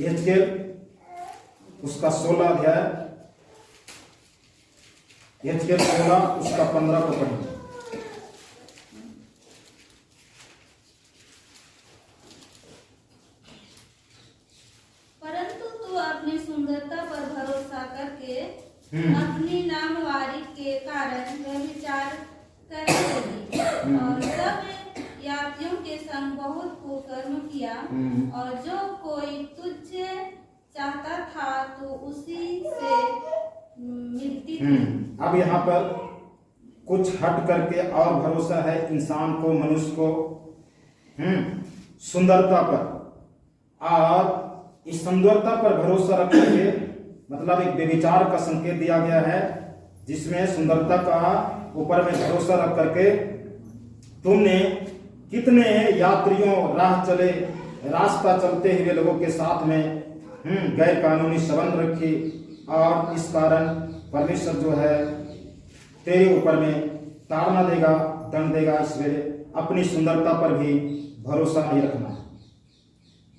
यहेजकेल उसका 16 अध्याय, यहेजकेल 16 उसका 15 को पढ़ेंगे। परंतु तू अपनी सुंदरता पर भरोसा करके अपनी नामवारी के कारण व्यभिचार करने लगी और सब यात्रियों के संग बहुत कुकर्म किया, और जो कोई तुझे चाहता था तो उसी से मिलती थी। अब यहाँ पर कुछ हट करके और भरोसा है इंसान को, मनुष्य को सुंदरता पर, और इस सुंदरता पर भरोसा रखने के मतलब एक व्यभिचार का संकेत दिया गया है, जिसमें सुंदरता का ऊपर में भरोसा रख करके तुमने कितने यात्रियों रास्ता चलते हुए लोगों के साथ में गैर कानूनी संबंध रखी और इस कारण परमेश्वर जो है तेरे ऊपर में ताड़ना देगा, दंड देगा। इसलिए अपनी सुंदरता पर भी भरोसा नहीं रखना।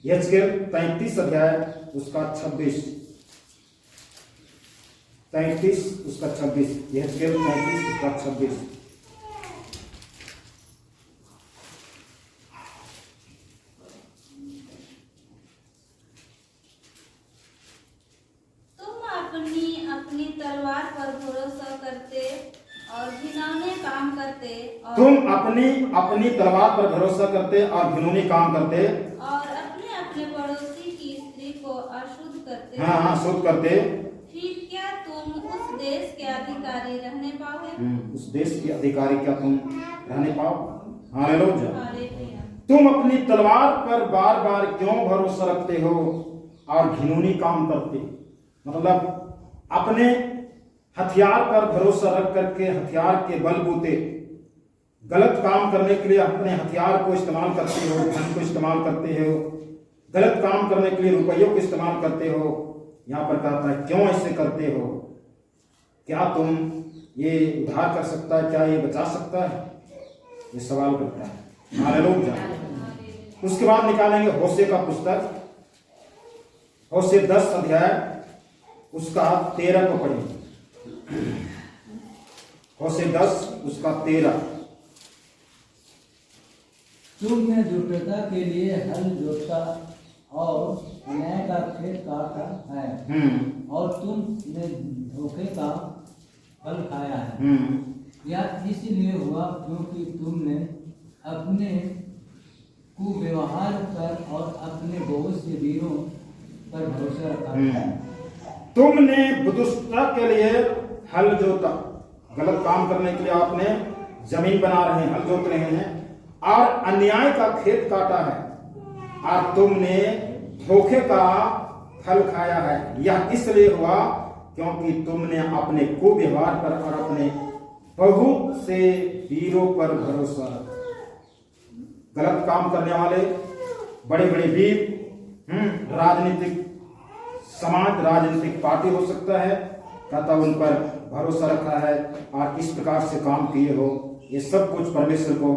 यहेजकेल 33 अध्याय उसका 26, 33 उसका 26, यहेजकेल 33 उसका 26। अपनी तलवार पर भरोसा करते और घिनौने काम करते और तुम अपनी तलवार पर भरोसा करते और घिनौने काम करते और अपने अपने पड़ोसी की स्त्री को अशुद्ध करते। हाँ शुद्ध करते। फिर क्या तुम उस देश के अधिकारी रहने पाओगे? उस देश के अधिकारी क्या तुम रहने पाओ? हालेलुया। हालेलुया। तुम अपनी तलवार पर बार बार क्यों भरोसा रखते हो और घिनौनी काम करते? मतलब अपने हथियार पर भरोसा रख करके हथियार के बलबूते गलत काम करने के लिए अपने हथियार को इस्तेमाल करते हो, धन को इस्तेमाल करते हो, गलत काम करने के लिए रुपयों को इस्तेमाल करते हो। यहाँ पर कहता है क्यों ऐसे करते हो? क्या तुम ये उद्धार कर सकता है? क्या ये बचा सकता है? ये सवाल करता है। हालेलुया। उसके बाद निकालेंगे होशे का पुस्तक, होशे 10 अध्याय उसका 13 को पढ़ेंगे। होशे 10 उसका 13। तुमने दुष्टता के लिए हल जोता और अन्याय का खेत काटा है और तुमने धोखे का फल खाया है। यह इसलिए हुआ क्योंकि तुमने अपने कुव्यवहार पर और अपने बहुत से वीरों पर भरोसा रखा है। तुमने दुष्टता के लिए हल जोता, गलत काम करने के लिए आपने जमीन बना रहे हैं, हल जोत रहे हैं, और अन्याय का खेत काटा है और तुमने धोखे का फल खाया है। यह इसलिए हुआ क्योंकि तुमने अपने कुव्यवहार पर और अपने बहुत से वीरों पर भरोसा रखा। गलत काम करने वाले बड़े बड़े वीर, राजनीतिक समाज, राजनीतिक पार्टी हो सकता है, कहता उन पर भरोसा रखा है और इस प्रकार से काम किए हो। ये सब कुछ परमेश्वर को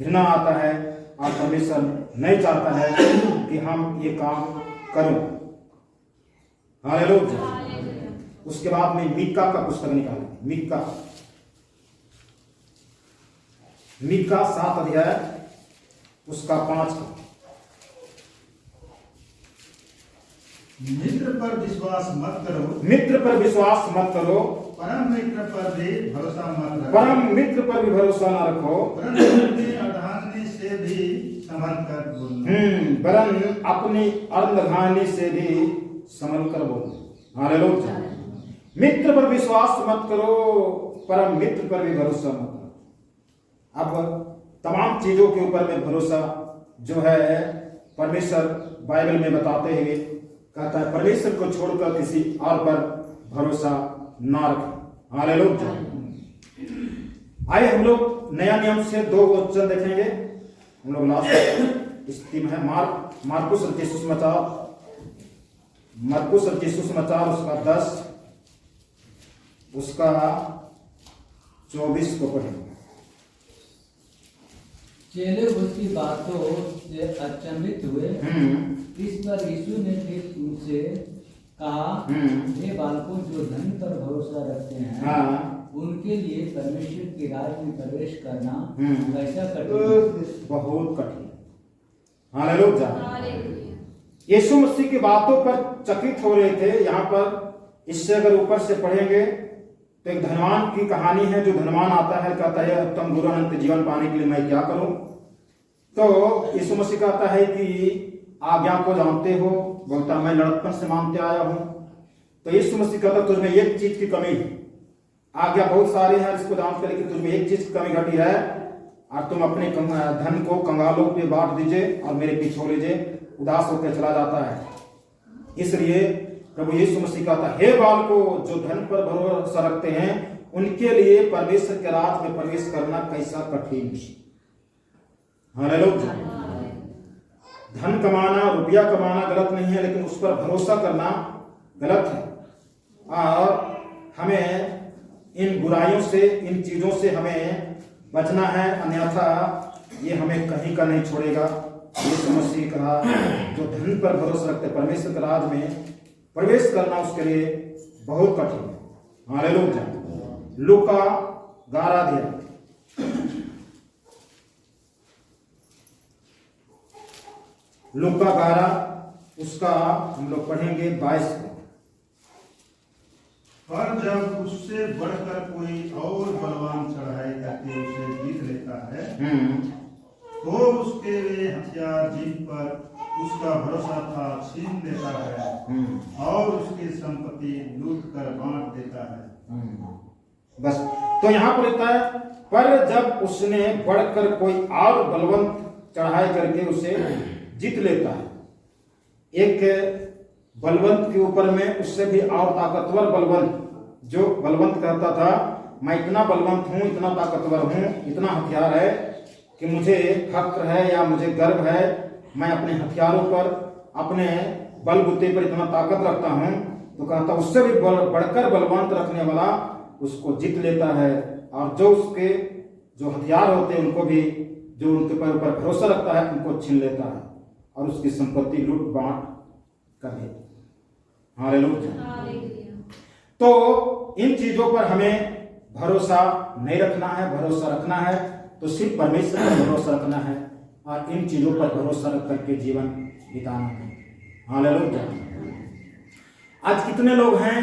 घृणा आता है और परमेश्वर नहीं चाहता है कि हम ये काम करो। हालेलुया। उसके बाद में मीका का पुस्तक निकालेंगे। मीका 7 अध्याय उसका 5 का। मित्र पर विश्वास मत करो, मित्र पर विश्वास मत करो, परम मित्र पर भी भरोसा मत रखो, परम मित्र पर भी भरोसा न रखो, परंतु अपनी अर्धांगिनी से भी संभल कर बोलना। वरन अपनी अर्धघानी से भी संभल कर बोलना। हालेलुया। मित्र पर विश्वास मत करो, परम मित्र पर भी भरोसा मत करो। अब तमाम चीजों के ऊपर में भरोसा जो है परमेश्वर बाइबल में बताते हुए कहता है परमेश्वर को छोड़कर किसी और पर भरोसा ना रखें। हालेलुया। आइए हम लोग नया नियम से 2 वचन देखेंगे। हम लोग लास्ट स्थिति में है मार्कुस रचित सुसमाचार उसका 10 उसका 24 को पढ़ेंगे। चेले उसकी बातों से अचंभित हुए। इस पर यीशु ने फिर उनसे कहा, हे बालकों, जो धन पर भरोसा रखते हैं उनके लिए परमेश्वर के राज्य में प्रवेश करना कैसा कठिन, बहुत कठिन। हालेलुया। यीशु मसीह की बातों पर चकित हो रहे थे। यहाँ पर इससे अगर ऊपर से पढ़ेंगे तो एक धनवान की कहानी है। जो धनवान आता है कहता है उत्तम गुरु अनंत जीवन पाने के लिए मैं क्या करूं? तो यीशु मसीह कहता है कि आज्ञा को जानते हो? बोलता मैं लड़कपन से मानते आया हूं। तो यीशु मसीह कहता तुझमें एक चीज की कमी है। आज्ञा बहुत सारी है इसको जानते, लेकिन तुझमें एक चीज की कमी घटी है और तुम अपने धन को कंगालों पे बांट दीजिए और मेरे पीछे हो लीजिए। उदास होकर चला जाता है। इसलिए प्रभु यीशु मसीह कहता है, हे बालकों, जो धन पर भरोसा रखते हैं उनके लिए परमेश्वर के राज में प्रवेश करना कैसा कठिन है। हालेलुया। धन कमाना, रुपया कमाना गलत नहीं है, लेकिन उस पर भरोसा करना गलत है। और हमें इन बुराइयों से, इन चीजों से हमें बचना है, अन्यथा ये हमें कहीं का नहीं छोड़ेगा। यीशु मसीह कहा जो धन पर भरोसा रखते परमेश्वर के राज में प्रवेश करना उसके लिए बहुत कठिन है। हालेलुया। लूका 11 अध्याय, लूका 11 उसका हम लोग पढ़ेंगे 22 को। और जब उससे बढ़कर कोई और बलवान चढ़ाई करके उसे जीत लेता है तो उसके वे हथियार जिन पर उसका भरोसा था छीन लेता है और उसकी संपत्ति लूट कर बांट देता है। बस तो यहाँ पर लिखा है पर जब उसने बढ़कर कोई और बलवंत चढ़ाई करके उसे जीत लेता है। एक बलवंत के ऊपर में उससे भी और ताकतवर बलवंत, जो बलवंत कहता था मैं इतना बलवंत हूं, इतना ताकतवर हूं, इतना हथियार है कि मुझे फक्र है या मुझे गर्व है, मैं अपने हथियारों पर, अपने बलबूते पर इतना ताकत रखता हूं। तो कहता उससे भी बढ़कर बलवंत रखने वाला उसको जीत लेता है और जो उसके जो हथियार होते हैं उनको भी, जो उनके ऊपर भरोसा रखता है उनको छीन लेता है और उसकी संपत्ति लूट बांट कर देता। हालेलुया। तो इन चीजों पर हमें भरोसा नहीं रखना है, भरोसा रखना है तो सिर्फ परमेश्वर पर भरोसा रखना है और इन चीजों पर भरोसा रख करके जीवन बिताना है। हालेलुया। आज कितने लोग हैं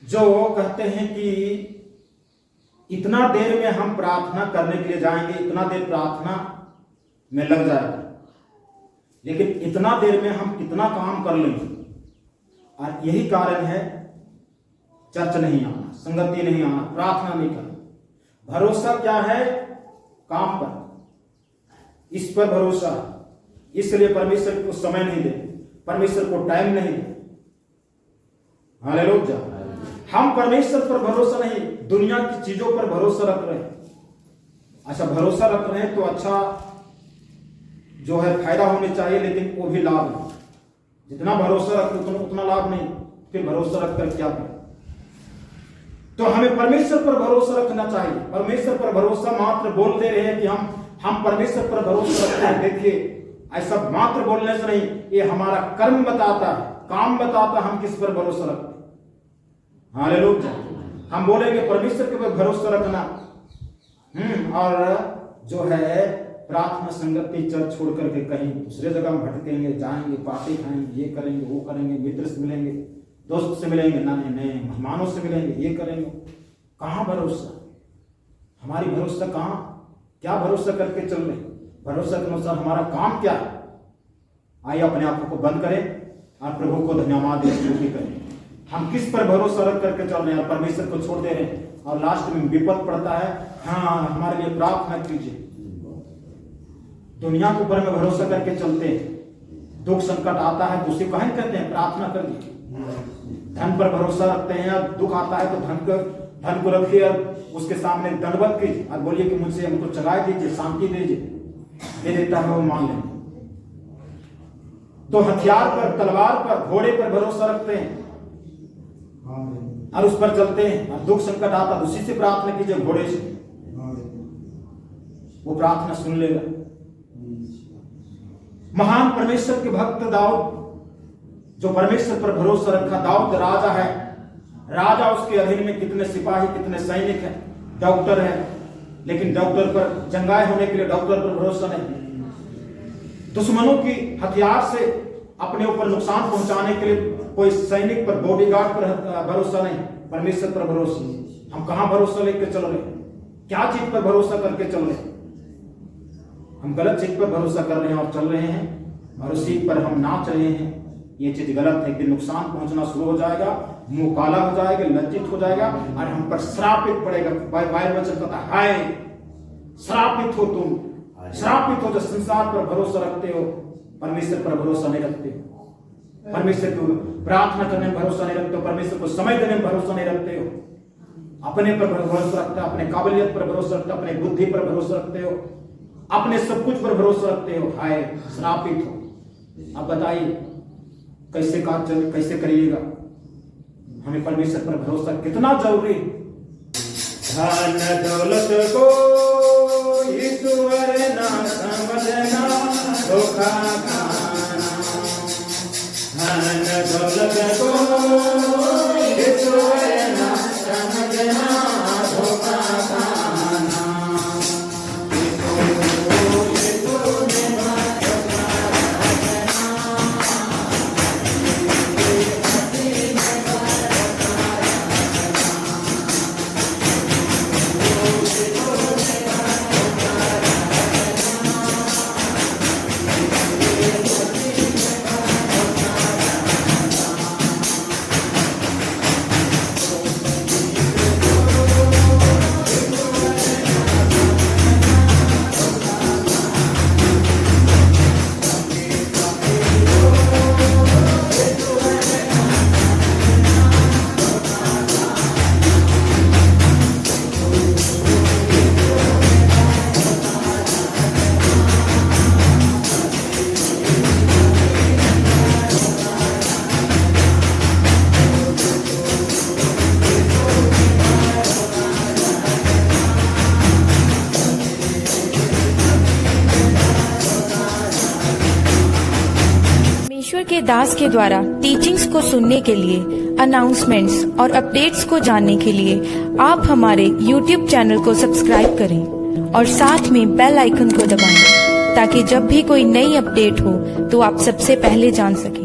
जो कहते हैं कि इतना देर में हम प्रार्थना करने के लिए जाएंगे, इतना देर प्रार्थना में लग जाएगा, लेकिन इतना देर में हम कितना काम कर लेंगे। और यही कारण है चर्च नहीं आना, संगति नहीं आना, प्रार्थना नहीं करना। भरोसा क्या है? काम पर, इस पर भरोसा। इसलिए परमेश्वर को समय नहीं दे, परमेश्वर को टाइम नहीं दे। हालेलुया। हम परमेश्वर पर भरोसा नहीं, दुनिया की चीजों पर भरोसा रख रहे हैं। अच्छा भरोसा रख रहे हैं तो अच्छा जो है फायदा होने चाहिए, लेकिन वो भी लाभ नहीं। जितना भरोसा रख उतना लाभ नहीं, फिर भरोसा रख कर क्या करें। तो हमें परमेश्वर पर भरोसा रखना चाहिए। परमेश्वर पर भरोसा मात्र बोलते रहे कि हम परमेश्वर पर भरोसा रखते हैं। देखिए ऐसा मात्र बोलने से नहीं, ये हमारा कर्म बताता है, काम बताता है हम किस पर भरोसा रखते हैं। हालेलुया। हम बोलेंगे परमेश्वर के पर भरोसा रखना, और जो है प्रार्थना संगति चर्च छोड़ करके कहीं दूसरे जगह में भटकेंगे, जाएंगे, पार्टी खाएंगे, ये करेंगे, वो करेंगे, मित्र से मिलेंगे, दोस्त से मिलेंगे, नए नए मेहमानों से मिलेंगे, ये करेंगे। कहाँ भरोसा? हमारी भरोसा कहाँ? क्या भरोसा करके चल रहे? भरोसा के अनुसार हमारा काम क्या है? आइए अपने आप को बंद करें और प्रभु को धन्यवाद स्तुति करें। हम किस पर भरोसा रख करके चल रहे हैं? परमेश्वर को छोड़ दे रहे हैं और लास्ट में विपद पड़ता है। हाँ हमारे लिए प्रार्थना कीजिए। दुनिया के ऊपर में भरोसा करके चलते हैं, दुख संकट आता है तो उसे कहीं कहते हैं प्रार्थना करिए। धन पर भरोसा रखते हैं और दुख आता है तो धन को रखिए और उसके सामने दंडवत कीजिए और बोलिए कि मुझसे हमको चलाए दीजिए, शांति दीजिए, दे देता है वो मान लेंगे। तो हथियार पर, तलवार पर, घोड़े पर भरोसा रखते हैं और उस पर चलते हैं और दुख संकट आता है उसी से प्रार्थना कीजिए, घोड़े से, वो प्रार्थना सुन लेगा। महान परमेश्वर के भक्त दाऊद, जो परमेश्वर पर भरोसा रखा, दाऊद राजा है, राजा उसके अधीन में कितने सिपाही, कितने सैनिक हैं, डॉक्टर है, लेकिन डॉक्टर पर जंगाए होने के लिए डॉक्टर पर भरोसा नहीं। दुश्मनों की हथियार से अपने ऊपर नुकसान पहुंचाने के लिए कोई सैनिक पर, बॉडीगार्ड पर भरोसा नहीं, परमेश्वर पर भरोसा। हम कहां भरोसा लेकर चल रहे हैं? क्या चीज पर भरोसा करके चल रहे हैं? हम गलत चीज पर भरोसा कर रहे हैं और चल रहे हैं और उसी पर हम नाच रहे हैं। ये चीज गलत है कि नुकसान पहुंचना शुरू हो जाएगा, मुंह काला हो जाएगा, लज्जित हो जाएगा और हम पर श्रापित पड़ेगा। बाइबल वचन कहता है हाय श्रापित हो तुम, श्रापित हो जो संसार पर भरोसा रखते हो, परमेश्वर पर भरोसा नहीं रखते हो, परमेश्वर को प्रार्थना करने में भरोसा नहीं रखते हो, परमेश्वर को समय देने में भरोसा नहीं रखते हो, अपने पर भरोसा रखते हो, अपने काबिलियत पर भरोसा रखते हो, अपने बुद्धि पर भरोसा रखते हो, अपने सब कुछ पर भरोसा रखते हो। हाय श्रापित हो। अब बताइए कैसे काम चल, कैसे करिएगा? हमें परमेश्वर पर भरोसा कितना जरूरी। धन दौलत को ईश्वर ना समझना, धोखा खाना। धन दौलत को ईश्वर ना समझना, धोखा खाना। परमेश्वर के दास के द्वारा टीचिंग्स को सुनने के लिए, अनाउंसमेंट्स और अपडेट्स को जानने के लिए आप हमारे YouTube चैनल को सब्सक्राइब करें और साथ में बेल आइकन को दबाएं, ताकि जब भी कोई नई अपडेट हो तो आप सबसे पहले जान सकें।